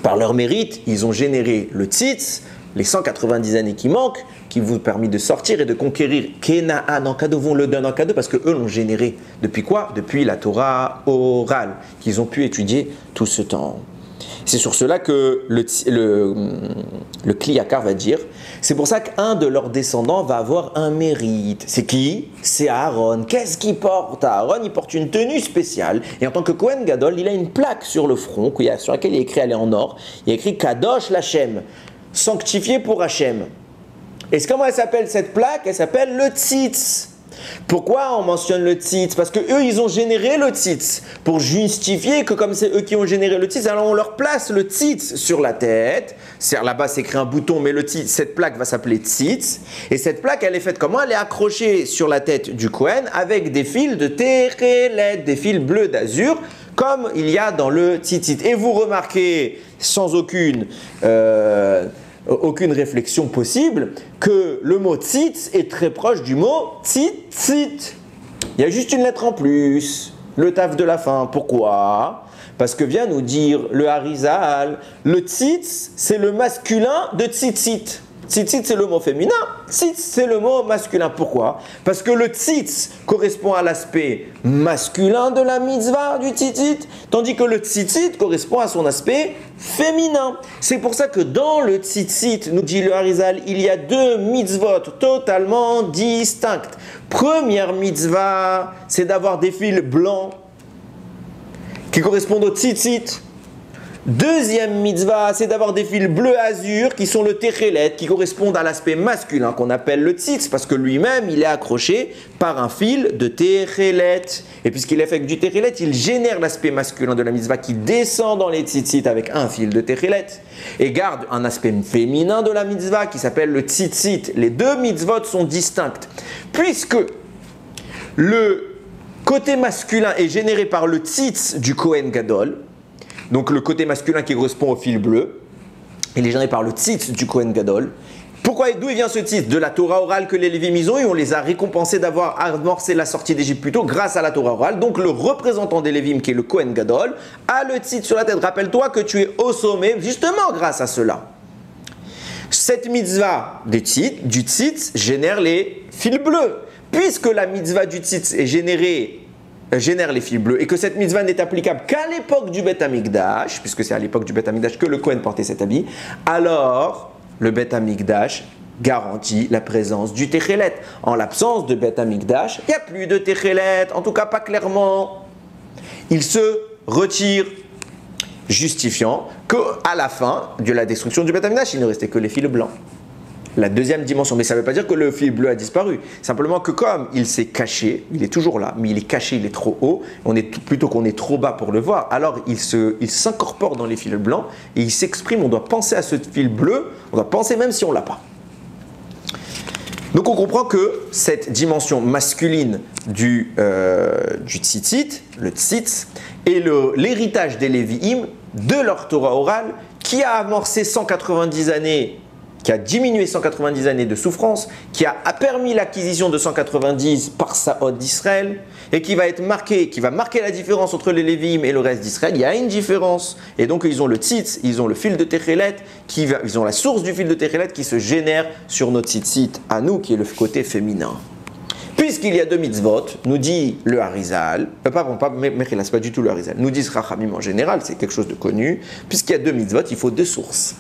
par leur mérite, ils ont généré le tzitz, les 190 années qui manquent, qui vous permis de sortir et de conquérir Kenaan en cadeau. Vous le donne en cadeau parce qu'eux l'ont généré. Depuis quoi? Depuis la Torah orale, qu'ils ont pu étudier tout ce temps. C'est sur cela que le Kli Yakar va dire, c'est pour ça qu'un de leurs descendants va avoir un mérite. C'est qui? C'est Aaron. Qu'est-ce qu'il porte? Aaron, il porte une tenue spéciale. Et en tant que Kohen Gadol, il a une plaque sur le front, sur laquelle il est écrit, elle est en or, il y a écrit Kadosh Lachem, sanctifié pour Hachem. Et comment elle s'appelle cette plaque? Elle s'appelle le Tzitz. Pourquoi on mentionne le tzitz? Parce que eux ils ont généré le tzitz pour justifier que comme c'est eux qui ont généré le tzitz, alors on leur place le tzitz sur la tête. C'est là-bas c'est écrit un bouton, mais le tzitz, cette plaque va s'appeler tzitz. Et cette plaque elle est faite comment? Elle est accrochée sur la tête du Kohen avec des fils de térélet, des fils bleus d'azur, comme il y a dans le tzitzit. Et vous remarquez, sans aucune réflexion possible, que le mot tzitz est très proche du mot tzitzit. Il y a juste une lettre en plus, le taf de la fin. Pourquoi? Parce que vient nous dire le Harizal, le tzitz, c'est le masculin de tzitzit. Tzitzit, c'est le mot féminin, tzitz, c'est le mot masculin. Pourquoi? Parce que le tzitz correspond à l'aspect masculin de la mitzvah du tzitzit, tandis que le tzitzit correspond à son aspect féminin. C'est pour ça que dans le tzitzit, nous dit le Harizal, il y a deux mitzvot totalement distinctes. Première mitzvah, c'est d'avoir des fils blancs qui correspondent au tzitzit. Deuxième mitzvah, c'est d'avoir des fils bleu azur qui sont le techelet, qui correspondent à l'aspect masculin qu'on appelle le tzitz, parce que lui-même, il est accroché par un fil de techelet. Et puisqu'il est fait avec du techelet, il génère l'aspect masculin de la mitzvah qui descend dans les tzitzit avec un fil de techelet et garde un aspect féminin de la mitzvah qui s'appelle le tzitzit. Les deux mitzvot sont distinctes. Puisque le côté masculin est généré par le tzitz du Kohen Gadol, donc le côté masculin qui correspond au fil bleu, il est généré par le tzitz du Kohen Gadol. D'où vient ce tzitz? De la Torah orale que les Lévim ils ont eu, on les a récompensés d'avoir amorcé la sortie d'Égypte plutôt grâce à la Torah orale. Donc le représentant des Lévim qui est le Kohen Gadol a le tzitz sur la tête. Rappelle-toi que tu es au sommet justement grâce à cela. Cette mitzvah du tzitz génère les fils bleus. Puisque la mitzvah du tzitz est génère les fils bleus et que cette mitzvah n'est applicable qu'à l'époque du Beth Amikdash, puisque c'est à l'époque du Beth Amikdash que le Kohen portait cet habit, alors le Beth Amikdash garantit la présence du Techelet. En l'absence de Beth Amikdash, il n'y a plus de Techelet, en tout cas pas clairement. Il se retire, justifiant qu'à la fin de la destruction du Beth Amikdash, il ne restait que les fils blancs. La deuxième dimension, mais ça ne veut pas dire que le fil bleu a disparu. Simplement que comme il s'est caché, il est toujours là, mais il est caché, il est trop haut, plutôt qu'on est trop bas pour le voir, alors il s'incorpore dans les fils blancs et il s'exprime, on doit penser à ce fil bleu, on doit penser même si on ne l'a pas. Donc on comprend que cette dimension masculine du tzitzit, le tzitz, est l'héritage des Lévi'im de leur Torah orale qui a amorcé 190 années, qui a diminué 190 années de souffrance, qui a permis l'acquisition de 190 par Saod d'Israël, et qui va marquer la différence entre les Lévi'im et le reste d'Israël. Il y a une différence, et donc ils ont le tzitz, ils ont le fil de Techelet, ils ont la source du fil de Techelet qui se génère sur notre tzitzit à nous, qui est le côté féminin. Puisqu'il y a deux mitzvot, nous dit le Harizal, c'est pas du tout le Harizal, nous dit Rachamim en général, c'est quelque chose de connu, puisqu'il y a deux mitzvot, il faut deux sources.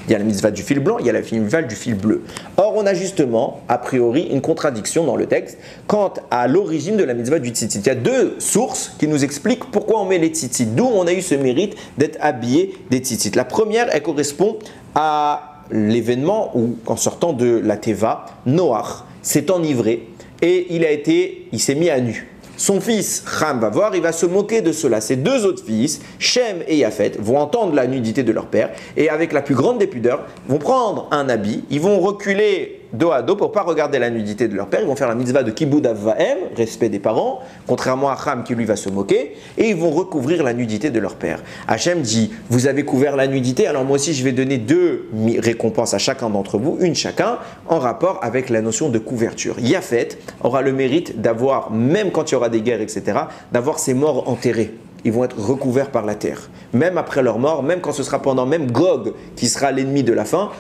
Il y a la mitzvah du fil blanc, il y a la mitzvah du fil bleu. Or, on a justement, a priori, une contradiction dans le texte quant à l'origine de la mitzvah du tzitzit. Il y a deux sources qui nous expliquent pourquoi on met les tzitzit, d'où on a eu ce mérite d'être habillé des tzitzit. La première, elle correspond à l'événement où, en sortant de la Teva, Noach s'est enivré et il s'est mis à nu. Son fils Ham va voir, il va se moquer de cela. Ses deux autres fils, Shem et Yafet, vont entendre la nudité de leur père et avec la plus grande des pudeurs, vont prendre un habit, ils vont reculer dos à dos pour ne pas regarder la nudité de leur père. Ils vont faire la mitzvah de Kibud Avvahem, respect des parents, contrairement à Ham qui lui va se moquer, et ils vont recouvrir la nudité de leur père. Hachem dit, vous avez couvert la nudité, alors moi aussi je vais donner deux récompenses à chacun d'entre vous, une chacun, en rapport avec la notion de couverture. Yafet aura le mérite d'avoir, même quand il y aura des guerres, etc., d'avoir ses morts enterrés. Ils vont être recouverts par la terre. Même après leur mort, même quand ce sera pendant, même Gog, qui sera l'ennemi de la fin,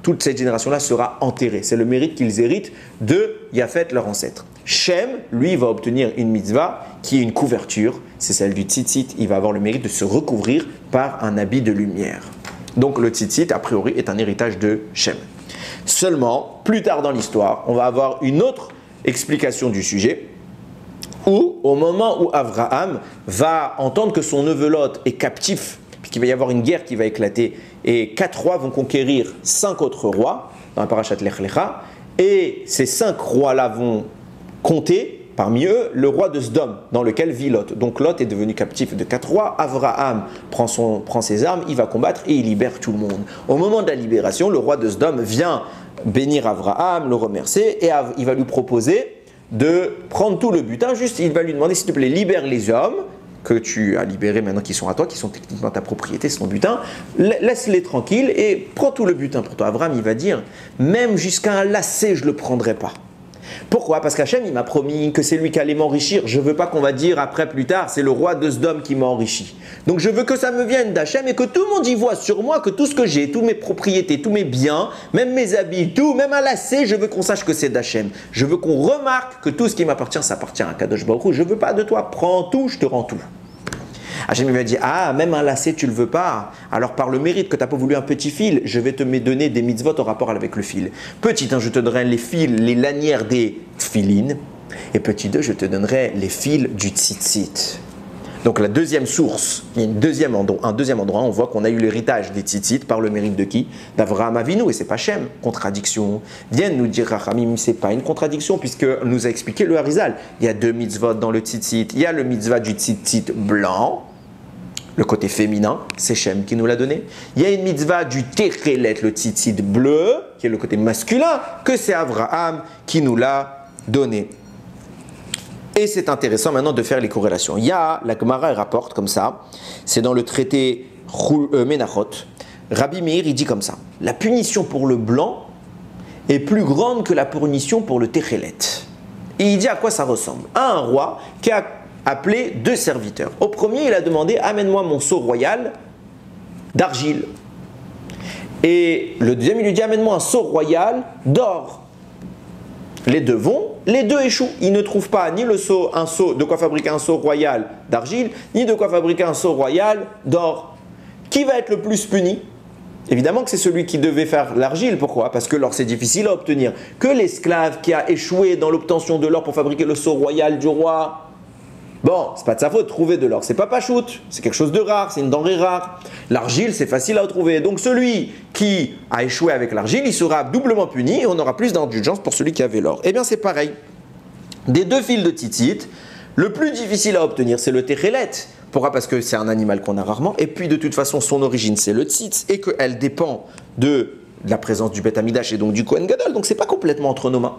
toute cette génération-là sera enterrée. C'est le mérite qu'ils héritent de Yafet, leur ancêtre. Shem, lui, va obtenir une mitzvah qui est une couverture. C'est celle du tzitzit. Il va avoir le mérite de se recouvrir par un habit de lumière. Donc le tzitzit, a priori, est un héritage de Shem. Seulement, plus tard dans l'histoire, on va avoir une autre explication du sujet, où, au moment où Avraham va entendre que son neveu Lot est captif, puisqu'il va y avoir une guerre qui va éclater, et 4 rois vont conquérir 5 autres rois, dans la parashat Lech Lecha, et ces 5 rois-là vont compter, parmi eux, le roi de Sdom, dans lequel vit Lot. Donc Lot est devenu captif de 4 rois, Avraham prend ses armes, il va combattre et il libère tout le monde. Au moment de la libération, le roi de Sdom vient bénir Avraham, le remercier, et il va lui proposer de prendre tout le butin, juste il va lui demander s'il te plaît libère les hommes que tu as libérés maintenant, qui sont à toi, qui sont techniquement ta propriété, c'est ton butin, laisse-les tranquilles et prends tout le butin pour toi. Abraham, il va dire, même jusqu'à un lacet, je ne le prendrai pas. Pourquoi? Parce qu'Hachem, il m'a promis que c'est lui qui allait m'enrichir. Je ne veux pas qu'on va dire après, plus tard, c'est le roi de Sodome qui m'a enrichi. Donc je veux que ça me vienne d'Hachem et que tout le monde y voit sur moi que tout ce que j'ai, toutes mes propriétés, tous mes biens, même mes habits, tout, même un lacet, je veux qu'on sache que c'est d'Hachem. Je veux qu'on remarque que tout ce qui m'appartient, ça appartient à Kadosh Baruch Hu. Je ne veux pas de toi, prends tout, je te rends tout. Hachem il m'a dit, ah, même un lacet, tu ne le veux pas. Alors par le mérite que tu n'as pas voulu un petit fil, je vais te donner des mitzvot en rapport avec le fil. Petit 1, je te donnerai les fils, les lanières des tfilines. Et petit 2, je te donnerai les fils du tzitzit. Donc la deuxième source, il y a un deuxième endroit, on voit qu'on a eu l'héritage des tzitzit par le mérite de qui? D'Avraham Avinu, et c'est pas Shem. Contradiction. Viennent nous dire Rachamim, c'est pas une contradiction, puisque nous a expliqué le Harizal. Il y a deux mitzvot dans le tzitzit. Il y a le mitzvah du tzitzit blanc, le côté féminin, c'est Shem qui nous l'a donné. Il y a une mitzvah du techelet, le tzitzit bleu, qui est le côté masculin, que c'est Avraham qui nous l'a donné. Et c'est intéressant maintenant de faire les corrélations. Il y a, la Gemara rapporte comme ça, c'est dans le traité Menachot, Rabbi Meir il dit comme ça, la punition pour le blanc est plus grande que la punition pour le techelet. Et il dit à quoi ça ressemble? À un roi qui a appelé deux serviteurs. Au premier, il a demandé, amène-moi mon sceau royal d'argile. Et le deuxième, il lui dit, amène-moi un sceau royal d'or. Les deux vont, les deux échouent. Ils ne trouvent pas ni le seau, de quoi fabriquer un seau royal d'argile, ni de quoi fabriquer un seau royal d'or. Qui va être le plus puni? Évidemment que c'est celui qui devait faire l'argile. Pourquoi? Parce que l'or c'est difficile à obtenir. Que l'esclave qui a échoué dans l'obtention de l'or pour fabriquer le seau royal du roi, bon, c'est pas de sa faute, trouver de l'or, c'est pas pachout, c'est quelque chose de rare, c'est une denrée rare. L'argile, c'est facile à retrouver. Donc celui qui a échoué avec l'argile, il sera doublement puni et on aura plus d'indulgence pour celui qui avait l'or. Eh bien, c'est pareil. Des deux fils de tzitzit, le plus difficile à obtenir, c'est le techelet. Pourquoi? Parce que c'est un animal qu'on a rarement. Et puis, de toute façon, son origine, c'est le tzitz et qu'elle dépend de la présence du Beth Amidash et donc du Kohen Gadol. Donc, c'est pas complètement entre nos mains.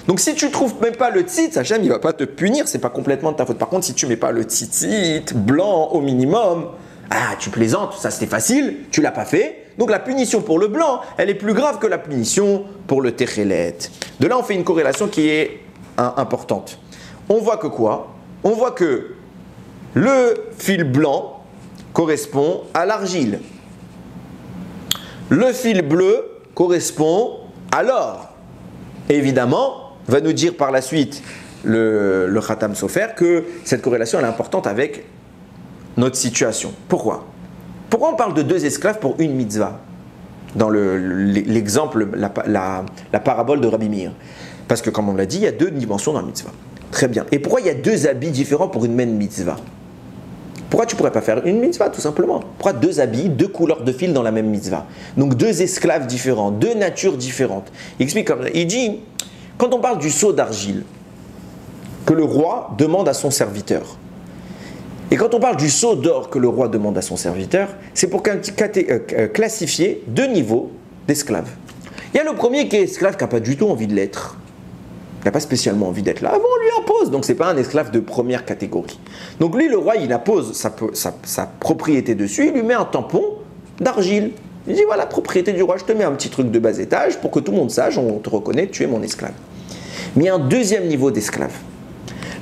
Donc si tu ne trouves même pas le tzitz, Hachem il ne va pas te punir, c'est pas complètement de ta faute. Par contre, si tu ne mets pas le tzitzit blanc au minimum, ah tu plaisantes, ça c'était facile, tu l'as pas fait. Donc la punition pour le blanc, elle est plus grave que la punition pour le techelet. De là, on fait une corrélation qui est importante. On voit que quoi? On voit que le fil blanc correspond à l'argile. Le fil bleu correspond à l'or. Évidemment, va nous dire par la suite le Khatam Sofer que cette corrélation elle est importante avec notre situation. Pourquoi? Pourquoi on parle de deux esclaves pour une mitzvah? Dans l'exemple, la parabole de Rabbi Meir. Parce que comme on l'a dit, il y a deux dimensions dans la mitzvah. Très bien. Et pourquoi il y a deux habits différents pour une même mitzvah? Pourquoi tu ne pourrais pas faire une mitzvah tout simplement? Pourquoi deux habits, deux couleurs de fil dans la même mitzvah? Donc deux esclaves différents, deux natures différentes. Il explique comme ça. Il dit, quand on parle du seau d'argile, que le roi demande à son serviteur, et quand on parle du seau d'or que le roi demande à son serviteur, c'est pour classifier deux niveaux d'esclaves. Il y a le premier qui est esclave qui n'a pas du tout envie de l'être. Il n'a pas spécialement envie d'être là. Bon, on lui impose. Donc, ce n'est pas un esclave de première catégorie. Donc, lui, le roi, il impose sa propriété dessus. Il lui met un tampon d'argile. Il dit, voilà, propriété du roi, je te mets un petit truc de bas étage pour que tout le monde sache, on te reconnaît, tu es mon esclave. Mais il y a un deuxième niveau d'esclave.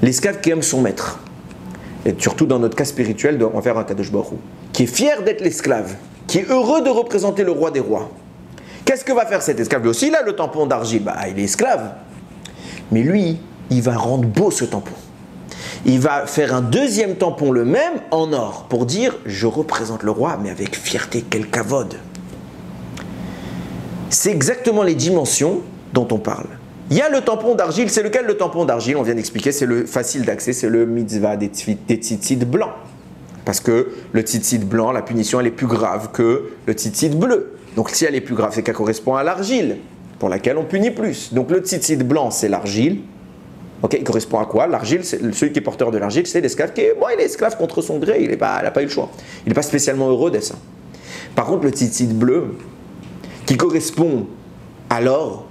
L'esclave qui aime son maître. Et surtout dans notre cas spirituel envers un Kadosh Baruch Hu. Qui est fier d'être l'esclave. Qui est heureux de représenter le roi des rois. Qu'est-ce que va faire cet esclave? Lui aussi, il a le tampon d'argile. Bah, il est esclave. Mais lui, il va rendre beau ce tampon. Il va faire un deuxième tampon, le même, en or, pour dire « Je représente le roi, mais avec fierté, quel kavod ». C'est exactement les dimensions dont on parle. Il y a le tampon d'argile, c'est lequel le tampon d'argile? On vient d'expliquer, c'est le facile d'accès, c'est le mitzvah des tzitzit blancs. Parce que le tzitzit blanc, la punition, elle est plus grave que le tzitzit bleu. Donc si elle est plus grave, c'est qu'elle correspond à l'argile, pour laquelle on punit plus. Donc le tzitzit blanc, c'est l'argile. Ok, il correspond à quoi? L'argile, celui qui est porteur de l'argile, c'est l'esclave qui est, bon, il est esclave contre son gré, il n'a pas eu le choix. Il n'est pas spécialement heureux d'être ça. Par contre, le tzitzit bleu, qui correspond à l'or,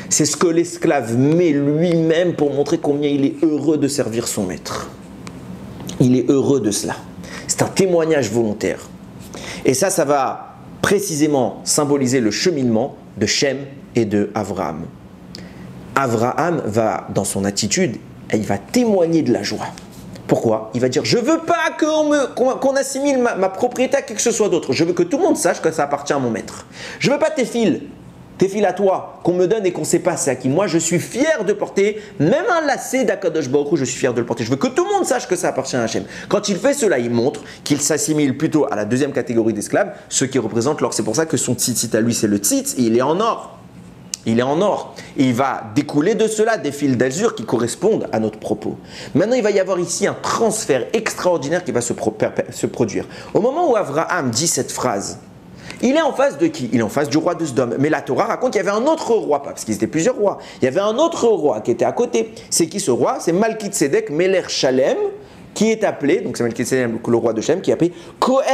c'est ce que l'esclave met lui-même pour montrer combien il est heureux de servir son maître. il est heureux de cela. C'est un témoignage volontaire. Et ça va précisément symboliser le cheminement de Shem et de Avraham. Avraham va, dans son attitude, il va témoigner de la joie. Pourquoi? Il va dire, je ne veux pas qu'on assimile ma propriété à quelque chose d'autre. Je veux que tout le monde sache que ça appartient à mon maître. Je ne veux pas tes fils à toi, qu'on me donne et qu'on ne sait pas c'est à qui. Moi, je suis fier de porter, même un lacet d'Akadosh Baruch Hu, je suis fier de le porter. Je veux que tout le monde sache que ça appartient à Hachem. Quand il fait cela, il montre qu'il s'assimile plutôt à la deuxième catégorie d'esclaves, ceux qui représentent l'or. C'est pour ça que son tzitzit à lui, c'est le tzitz, et il est en or. Il est en or. Et il va découler de cela des fils d'azur qui correspondent à notre propos. Maintenant, il va y avoir ici un transfert extraordinaire qui va se produire. Au moment où Avraham dit cette phrase, il est en face de qui? Il est en face du roi de Sodome. Mais la Torah raconte qu'il y avait un autre roi, pas parce qu'ils étaient plusieurs rois. Il y avait un autre roi qui était à côté. C'est qui ce roi? C'est Malki-Tzedek Melech Shalem, qui est appelé, donc c'est Malki-Tzedek, le roi de Shem, qui est appelé Kohen,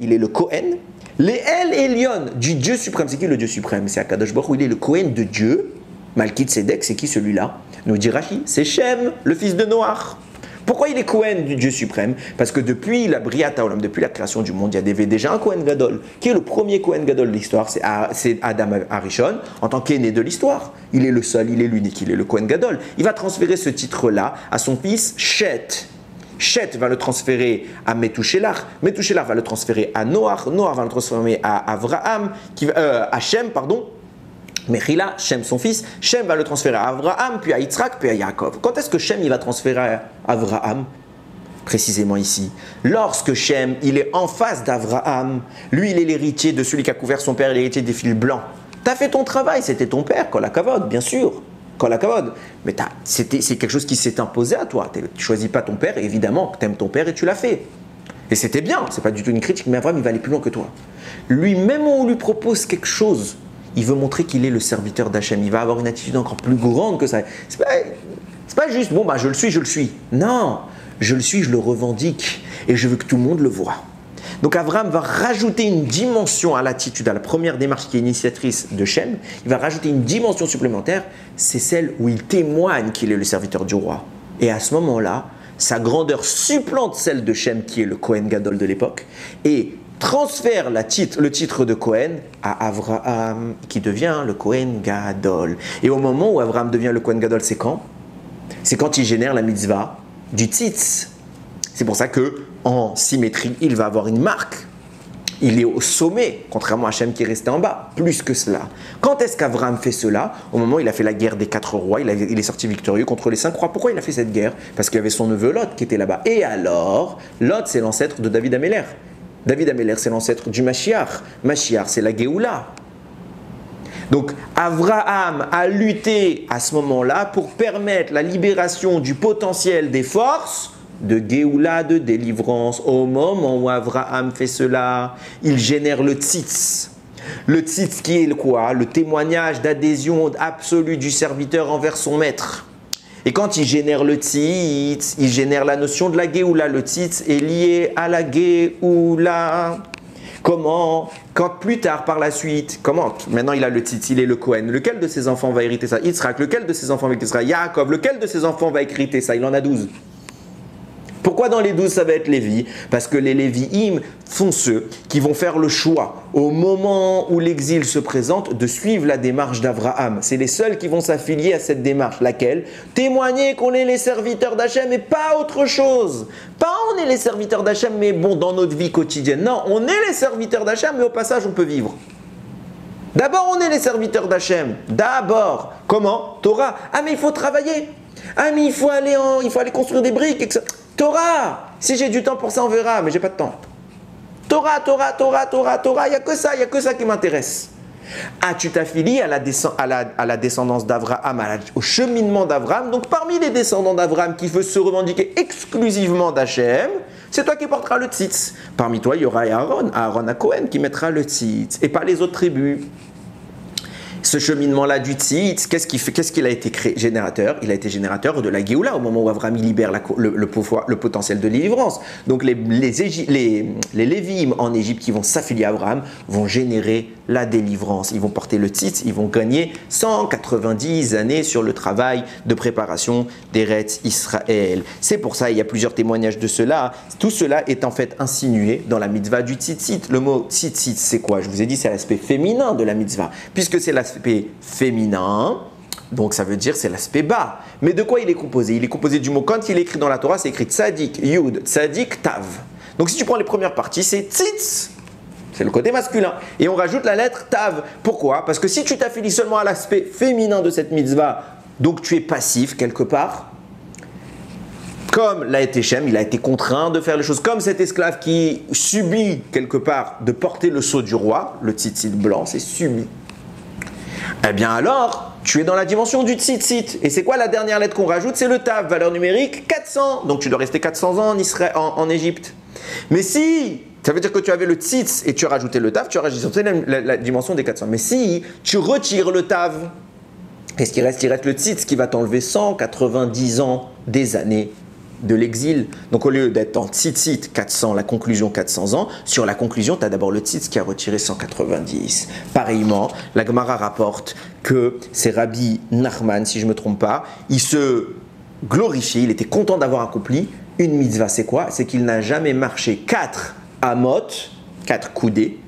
il est le Kohen, l'El Elyon, du Dieu suprême. C'est qui le Dieu suprême? C'est Akadosh Baruch Hu, il est le Kohen de Dieu. Malki-Tzedek, c'est qui celui-là? Nous dit Rashi, c'est Shem, le fils de Noach. Pourquoi il est Kohen du Dieu suprême? Parce que depuis la Briata Olam, depuis la création du monde, il y avait déjà un Kohen Gadol, qui est le premier Kohen Gadol de l'histoire, c'est Adam Arishon, en tant qu'aîné de l'histoire. Il est le seul, il est l'unique, il est le Kohen Gadol. Il va transférer ce titre-là à son fils Shet. Shet va le transférer à Metouchelach, Metouchelach va le transférer à Noach, Noach va le transférer à Avraham, à Shem, pardon. Mechila, Shem son fils, Shem va le transférer à Avraham, puis à Yitzhak, puis à Yaakov. Quand est-ce que Shem il va transférer à Avraham? Précisément ici. Lorsque Shem il est en face d'Avraham, lui il est l'héritier de celui qui a couvert son père, l'héritier des fils blancs. Tu as fait ton travail, c'était ton père, Kol HaKavod, bien sûr. Kol HaKavod. Mais c'est quelque chose qui s'est imposé à toi. Tu ne choisis pas ton père, et évidemment, tu aimes ton père et tu l'as fait. Et c'était bien, c'est pas du tout une critique, mais Avraham il va aller plus loin que toi. Lui, même on lui propose quelque chose, il veut montrer qu'il est le serviteur d'Hachem. Il va avoir une attitude encore plus grande que ça. C'est pas juste, bon, bah, je le suis. Non, je le suis, je le revendique. Et je veux que tout le monde le voit. Donc Avraham va rajouter une dimension à l'attitude, à la première démarche qui est initiatrice de Shem. Il va rajouter une dimension supplémentaire. C'est celle où il témoigne qu'il est le serviteur du roi. Et à ce moment-là, sa grandeur supplante celle de Shem, qui est le Kohen Gadol de l'époque. Et transfère le titre de Kohen à Avraham, qui devient le Kohen Gadol. Et au moment où Avraham devient le Kohen Gadol, c'est quand? C'est quand il génère la mitzvah du tzitz. C'est pour ça que en symétrie, il va avoir une marque. Il est au sommet, contrairement à Hachem qui est resté en bas. Plus que cela. Quand est-ce qu'Avraham fait cela? Au moment où il a fait la guerre des 4 rois, il est sorti victorieux contre les 5 rois. Pourquoi il a fait cette guerre? Parce qu'il y avait son neveu Lot qui était là-bas. Et alors, Lot, c'est l'ancêtre de David Améler. David Améler, c'est l'ancêtre du Mashiach. Mashiach, c'est la Géoula. Donc, Avraham a lutté à ce moment-là pour permettre la libération du potentiel des forces de Géoula, de délivrance. Au moment où Avraham fait cela, il génère le tzitz. Le tzitz qui est quoi? Le témoignage d'adhésion absolue du serviteur envers son maître. Et quand il génère le tzitz, il génère la notion de la Géoula. Le tzitz est lié à la Géoula. Comment? Quand plus tard, par la suite, comment? Maintenant il a le tzitz, il est le Kohen. Lequel de ses enfants va hériter ça? Yitzhak. Lequel de ses enfants va hériter ça? Yaakov. Lequel de ses enfants va hériter ça? Il en a 12. Pourquoi dans les 12 ça va être Lévi? Parce que les Lévi'im sont ceux qui vont faire le choix, au moment où l'exil se présente, de suivre la démarche d'Avraham. C'est les seuls qui vont s'affilier à cette démarche. Laquelle? Témoigner qu'on est les serviteurs d'Hachem et pas autre chose. Pas on est les serviteurs d'Hachem, mais bon, dans notre vie quotidienne. Non, on est les serviteurs d'Hachem, mais au passage, on peut vivre. D'abord, on est les serviteurs d'Hachem. D'abord. Comment? Torah. Ah, mais il faut travailler. Ah, mais il faut aller construire des briques, etc. Torah, si j'ai du temps pour ça, on verra, mais j'ai pas de temps. Torah, il n'y a que ça qui m'intéresse. Ah, tu t'affilies à la descendance d'Avraham, au cheminement d'Avraham. Donc, parmi les descendants d'Avraham qui veut se revendiquer exclusivement d'Hachem, c'est toi qui porteras le tzitz. Parmi toi, il y aura Aaron à Cohen qui mettra le tzitz, et pas les autres tribus. ce cheminement-là du tzitz, qu'est-ce qu'il a été créé, générateur? Il a été générateur de la Géoula, au moment où Abraham libère le potentiel de délivrance. Donc les Lévim en Égypte qui vont s'affilier à Abraham vont générer la délivrance. Ils vont porter le tzitz, ils vont gagner 190 années sur le travail de préparation d'Eretz Israël. C'est pour ça, il y a plusieurs témoignages de cela. Tout cela est en fait insinué dans la mitzvah du tzitzit. Le mot tzitzit, c'est quoi? Je vous ai dit, c'est l'aspect féminin de la mitzvah. Puisque c'est l'aspect féminin, donc ça veut dire c'est l'aspect bas. Mais de quoi il est composé? Il est composé du mot, quand il est écrit dans la Torah, c'est écrit tzadik, yud, tzadik, tav. Donc si tu prends les premières parties, c'est tzitz. C'est le côté masculin. Et on rajoute la lettre tav. Pourquoi? Parce que si tu t'affilies seulement à l'aspect féminin de cette mitzvah, donc tu es passif quelque part, comme l'a été Shem, il a été contraint de faire les choses comme cet esclave qui subit quelque part de porter le sceau du roi, le tzitzit blanc, c'est subi. Eh bien alors, tu es dans la dimension du tzitzit. Et c'est quoi la dernière lettre qu'on rajoute? C'est le tav, valeur numérique 400. Donc tu dois rester 400 ans en Égypte. Mais si, ça veut dire que tu avais le tzitz et tu as rajouté le tav, tu as rajouté la dimension des 400. Mais si tu retires le tav, qu'est-ce qu'il reste? Il reste le tzitz qui va t'enlever 190 ans des années de l'exil. Donc au lieu d'être en tzitzit 400, la conclusion 400 ans, sur la conclusion, tu as d'abord le tzitz qui a retiré 190. Pareillement, la Gemara rapporte que c'est Rabbi Nachman, si je ne me trompe pas, il se glorifiait, il était content d'avoir accompli une mitzvah. C'est quoi? C'est qu'il n'a jamais marché 4 amot, 4 coudées,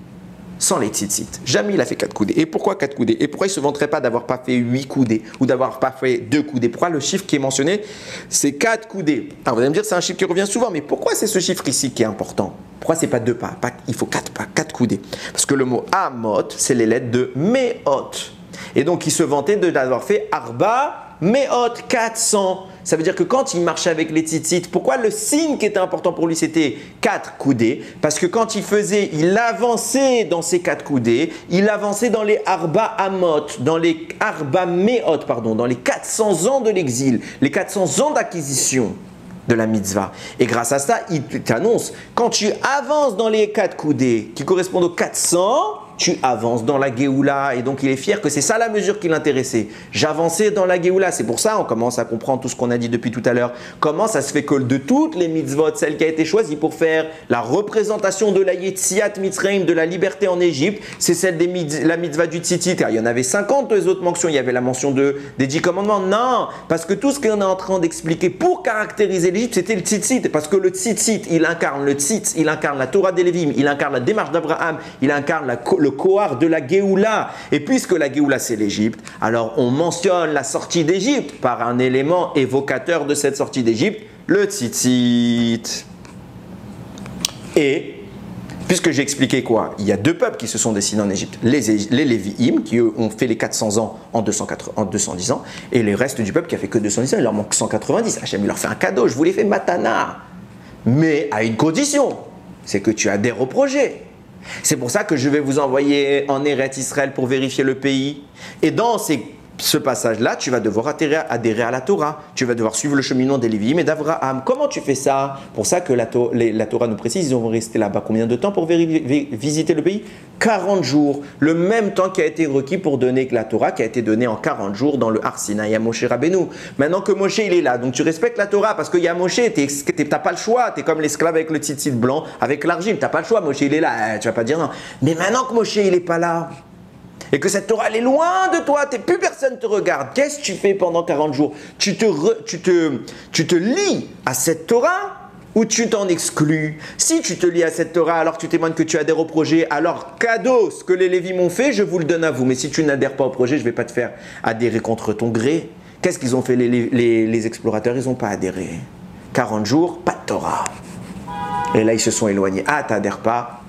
sans les tzitzit. Jamais il a fait 4 coudées. Et pourquoi 4 coudées? Et pourquoi il ne se vanterait pas d'avoir pas fait 8 coudées ou d'avoir pas fait 2 coudées? Pourquoi le chiffre qui est mentionné, c'est 4 coudées? Alors vous allez me dire, c'est un chiffre qui revient souvent, mais pourquoi c'est ce chiffre ici qui est important? Pourquoi c'est pas 2 pas? Il faut 4 pas, 4 coudées. Parce que le mot amot, c'est les lettres de meot. Et donc il se vantait d'avoir fait arba meot, 400. Ça veut dire que quand il marchait avec les tzitzit, pourquoi le signe qui était important pour lui c'était 4 coudées? Parce que quand il avançait dans ces 4 coudées, il avançait dans les arba amot, dans les arba meot, pardon, dans les 400 ans de l'exil, les 400 ans d'acquisition de la mitzvah. Et grâce à ça, il t'annonce, quand tu avances dans les 4 coudées qui correspondent aux 400, tu avances dans la Géoula. Et donc il est fier que c'est ça la mesure qui l'intéressait. J'avançais dans la Géoula. C'est pour ça on commence à comprendre tout ce qu'on a dit depuis tout à l'heure. Comment ça se fait que de toutes les mitzvot, celle qui a été choisie pour faire la représentation de la Yetziat Mitzrayim, de la liberté en Égypte, c'est celle la mitzvah du tzitzit. Il y en avait 50 les autres mentions. Il y avait la mention des 10 commandements. Non, parce que tout ce qu'on est en train d'expliquer pour caractériser l'Égypte, c'était le tzitzit. Parce que le tzitzit, il incarne le tzitz, il incarne la Torah des Lévim, il incarne la démarche d'Abraham, il incarne le Kohar de la Géoula. Et puisque la Géoula c'est l'Égypte, alors on mentionne la sortie d'Égypte par un élément évocateur de cette sortie d'Égypte, le tzitzit. Et puisque j'ai expliqué quoi? Il y a 2 peuples qui se sont dessinés en Égypte. Les Lévi'im qui eux ont fait les 400 ans en 210 ans, et le reste du peuple qui a fait que 210 ans, il leur manque 190. Hachem il leur fait un cadeau, je vous l'ai fait matana. Mais à une condition, c'est que tu adhères au projet. C'est pour ça que je vais vous envoyer en Eretz Israël pour vérifier le pays. Et dans ce passage-là, tu vas devoir adhérer à la Torah. Tu vas devoir suivre le cheminement des Lévi'im et d'Abraham. Comment tu fais ça? Pour ça que la Torah nous précise, ils vont rester là-bas combien de temps pour visiter le pays? 40 jours. Le même temps qui a été requis pour donner la Torah, qui a été donnée en 40 jours dans le Har Sinaï à Moshe Rabbeinu. Maintenant que Moshe il est là, donc tu respectes la Torah parce qu'il y a Moshe, t'as pas le choix. Tu es comme l'esclave avec le tzitzit blanc, avec l'argile. T'as pas le choix. Moshe il est là. Tu vas pas dire non. Mais maintenant que Moshe il est pas là, et que cette Torah elle est loin de toi, plus personne te regarde. Qu'est-ce que tu fais pendant 40 jours? Tu te lies à cette Torah ou tu t'en exclus? Si tu te lies à cette Torah, alors tu témoignes que tu adhères au projet, alors cadeau, ce que les Lévis m'ont fait, je vous le donne à vous. Mais si tu n'adhères pas au projet, je ne vais pas te faire adhérer contre ton gré. Qu'est-ce qu'ils ont fait les explorateurs? Ils n'ont pas adhéré. 40 jours, pas de Torah. Et là, ils se sont éloignés. Ah, t'adhères pas?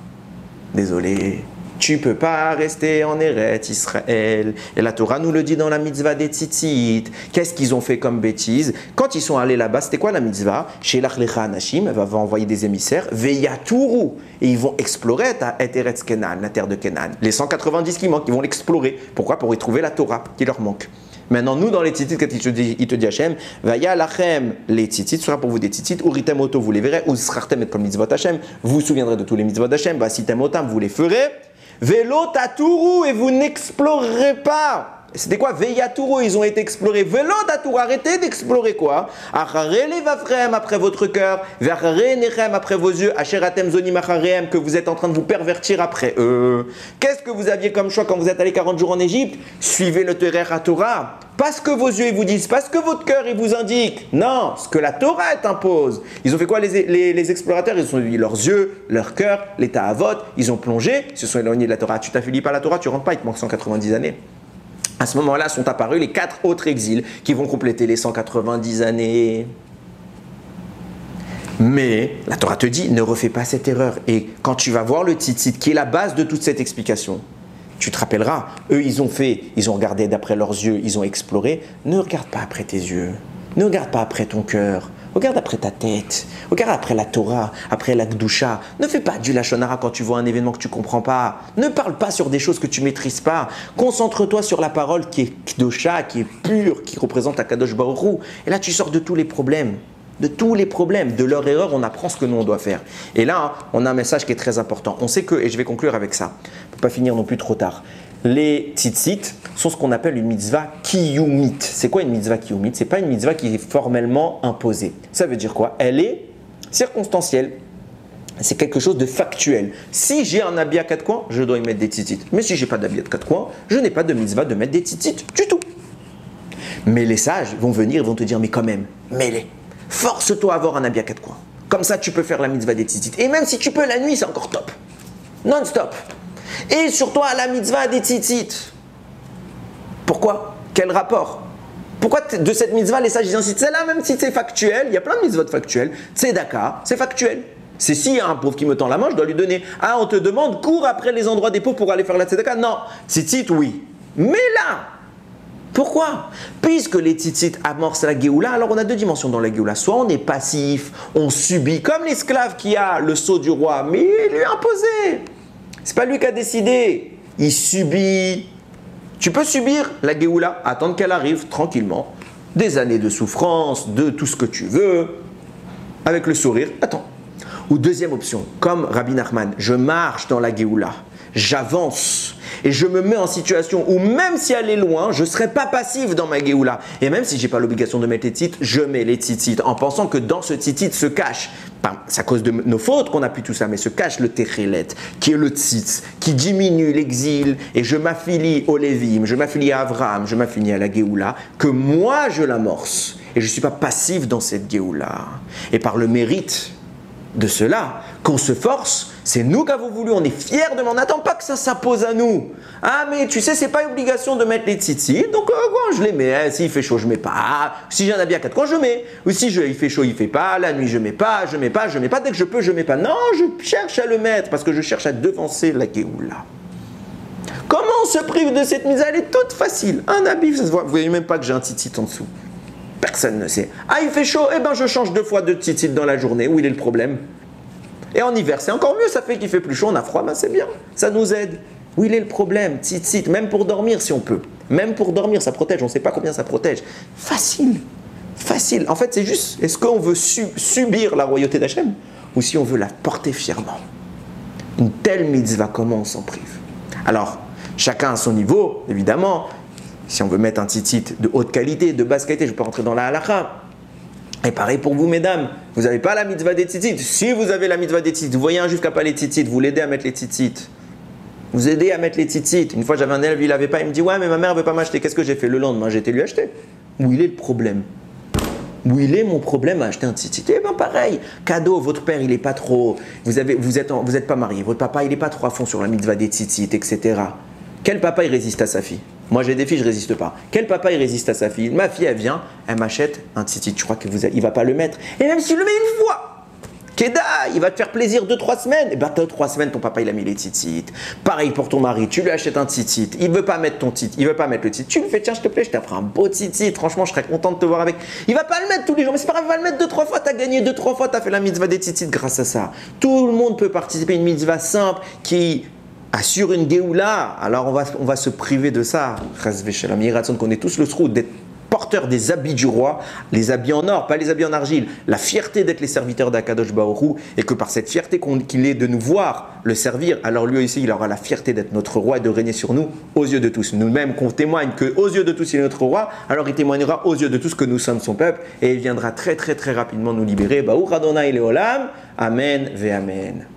Désolé. Tu ne peux pas rester en Eretz Israël. Et la Torah nous le dit dans la mitzvah des tzitzit. Qu'est-ce qu'ils ont fait comme bêtise? Quand ils sont allés là-bas, c'était quoi la mitzvah? Shelach lecha anashim, elle va envoyer des émissaires. Veyatouru. Et ils vont explorer Eretz Kenan, la terre de Kenan. Les 190 qui manquent, ils vont l'explorer. Pourquoi? Pour y trouver la Torah qui leur manque. Maintenant, nous, dans les tzitzit, quand il te dit Hachem, Vaya lachem, les tzitzit, ce sera pour vous des tzitzit, Uritem oto, vous les verrez, ou srartem et comme mitzvot Hachem, vous vous souviendrez de tous les mitzvot Hachem, Vasitem otam, vous les ferez. Velo taturu, et vous n'explorerez pas. C'était quoi? Veyaturu, ils ont été explorés. Velo taturu, arrêtez d'explorer quoi? Achare levavchem, après votre cœur. Verare nechem, après vos yeux. Acheratem zonim acharehem, que vous êtes en train de vous pervertir après eux. Qu'est-ce que vous aviez comme choix quand vous êtes allé 40 jours en Égypte? Suivez le Terer à Torah. Parce que vos yeux ils vous disent, parce que votre cœur il vous indique. Non, ce que la Torah t'impose. Ils ont fait quoi les explorateurs? Ils ont dit leurs yeux, leur cœur, l'état à vote. Ils ont plongé, ils se sont éloignés de la Torah. Tu t'affilis pas à la Torah, tu rentres pas, il te manque 190 années. À ce moment-là sont apparus les 4 autres exils qui vont compléter les 190 années. Mais la Torah te dit, ne refais pas cette erreur. Et quand tu vas voir le tzitzit, qui est la base de toute cette explication, tu te rappelleras, eux ils ont regardé d'après leurs yeux, ils ont exploré. Ne regarde pas après tes yeux, ne regarde pas après ton cœur, regarde après ta tête, regarde après la Torah, après la Gdusha. Ne fais pas du Lachon Hara quand tu vois un événement que tu ne comprends pas. Ne parle pas sur des choses que tu ne maîtrises pas. Concentre-toi sur la parole qui est Kdusha, qui est pure, qui représente Akadosh Baruch Hu. Et là tu sors de tous les problèmes. De tous les problèmes, de leur erreur, on apprend ce que nous on doit faire. Et là, on a un message qui est très important. On sait que, et je vais conclure avec ça, pour ne pas finir non plus trop tard, les tzitzit sont ce qu'on appelle une mitzvah kiyumit. C'est quoi une mitzvah kiyumit? Ce n'est pas une mitzvah qui est formellement imposée. Ça veut dire quoi? Elle est circonstancielle. C'est quelque chose de factuel. Si j'ai un habit à 4 coins, je dois y mettre des tzitzit. Mais si je n'ai pas d'habit à 4 coins, je n'ai pas de mitzvah de mettre des tzitzit du tout. Mais les sages vont venir et vont te dire, mais quand même, mets-les. Force-toi à avoir un habit à 4 coins. Comme ça, tu peux faire la mitzvah des tzitzit. Et même si tu peux la nuit, c'est encore top. Non-stop. Et surtout à la mitzvah des tzitzit. Pourquoi? Quel rapport? Pourquoi de cette mitzvah, les sages insistent? C'est là, même si c'est factuel, il y a plein de mitzvot factuels. Tzedaka, c'est factuel. C'est s'il y a un pauvre qui me tend la main, je dois lui donner. Ah, on te demande, cours après les endroits des pauvres pour aller faire la tzedaka? Non. Tzitzit, oui. Mais là, pourquoi? Puisque les tzitzit amorcent la Géoula, alors on a 2 dimensions dans la Géoula. Soit on est passif, on subit, comme l'esclave qui a le sceau du roi, mais il lui a imposé. C'est pas lui qui a décidé. Il subit. Tu peux subir la Géoula, attendre qu'elle arrive tranquillement. Des années de souffrance, de tout ce que tu veux, avec le sourire, attends. Ou deuxième option, comme Rabbi Nachman, je marche dans la Géoula, j'avance. Et je me mets en situation où même si elle est loin, je ne serai pas passif dans ma Géoula. Et même si je n'ai pas l'obligation de mettre les tzitzit, je mets les tzitzit en pensant que dans ce tzitzit se cache, c'est à cause de nos fautes qu'on a pu tout ça, mais se cache le techelet, qui est le tzitz, qui diminue l'exil. Et je m'affilie au Lévim, je m'affilie à Abraham, je m'affilie à la Géoula, que moi je l'amorce. Et je ne suis pas passif dans cette Géoula. Et par le mérite de cela, qu'on se force, c'est nous qui avons voulu, on est fiers de, mais on n'attend pas que ça s'impose à nous. Ah mais tu sais, c'est pas une obligation de mettre les tzitzit, donc je les mets. S'il fait chaud, je mets pas. Si j'ai un habit à 4 coins, je mets. Ou si il fait chaud, il fait pas. La nuit, je mets pas. Dès que je peux, je mets pas. Non, je cherche à le mettre parce que je cherche à devancer la Géoula. Comment on se prive de cette mise? Elle est toute facile. Un habit, ça se voit. Vous voyez même pas que j'ai un tzitzit en dessous. Personne ne sait. Ah, il fait chaud, eh ben je change 2 fois de tzitzit dans la journée. Où il est le problème? Et en hiver, c'est encore mieux, ça fait qu'il fait plus chaud, on a froid, ben c'est bien, ça nous aide. Où il est le problème? Tzitzit, même pour dormir si on peut. Même pour dormir, ça protège, on ne sait pas combien ça protège. Facile, facile. En fait, c'est juste, est-ce qu'on veut subir la royauté d'Hachem ou si on veut la porter fièrement? Une telle mitzvah, comment on s'en prive? Alors, chacun à son niveau, évidemment. Si on veut mettre un tzitzit de haute qualité, de basse qualité, je peux rentrer dans la halakha. Et pareil pour vous, mesdames, vous n'avez pas la mitzvah des tzitzit. Si vous avez la mitzvah des tzitzit, vous voyez un juif qui n'a pas les tzitzit, vous l'aidez à mettre les tzitzit. Vous aidez à mettre les tzitzit. Une fois, j'avais un élève, il n'avait pas, il me dit, ouais, mais ma mère ne veut pas m'acheter. Qu'est-ce que j'ai fait? Le lendemain, j'ai été lui acheter. Où il est le problème? Où il est mon problème à acheter un tzitzit? Eh bien, pareil, cadeau, votre père, il n'est pas trop, vous êtes pas marié, votre papa, il n'est pas trop à fond sur la mitzvah des tzitzit, etc. Quel papa, il résiste à sa fille? Moi, j'ai des filles, je ne résiste pas. Quel papa, il résiste à sa fille? Ma fille, elle vient, elle m'achète un tzitzit. Je crois qu'il ne va pas le mettre. Et même si tu le mets une fois, Keda, il va te faire plaisir 2-3 semaines. Et bien, 2-3 semaines, ton papa, il a mis les tzitzit. Pareil pour ton mari, tu lui achètes un tzitzit. Il ne veut pas mettre ton tzitzit, il ne veut pas mettre le tzitzit. Tu lui fais, tiens, s'il te plaît, je t'ai pris un beau tzitzit. Franchement, je serais content de te voir avec. Il ne va pas le mettre tous les jours, mais c'est pas grave, il va le mettre 2-3 fois. Tu as gagné 2-3 fois, tu as fait la mitzvah des tzitzit grâce à ça. Tout le monde peut participer à une mitzvah simple qui assure une Géoula. Alors on va se priver de ça. Qu'on ait tous le trou d'être porteurs des habits du roi, les habits en or, pas les habits en argile, la fierté d'être les serviteurs d'Akadosh Baruch Hu, et que par cette fierté qu'il ait de nous voir le servir, alors lui aussi il aura la fierté d'être notre roi et de régner sur nous aux yeux de tous. Nous-mêmes qu'on témoigne qu'aux yeux de tous il est notre roi, alors il témoignera aux yeux de tous que nous sommes son peuple et il viendra très très très rapidement nous libérer. Baruch Adonai Leolam, Amen ve Amen.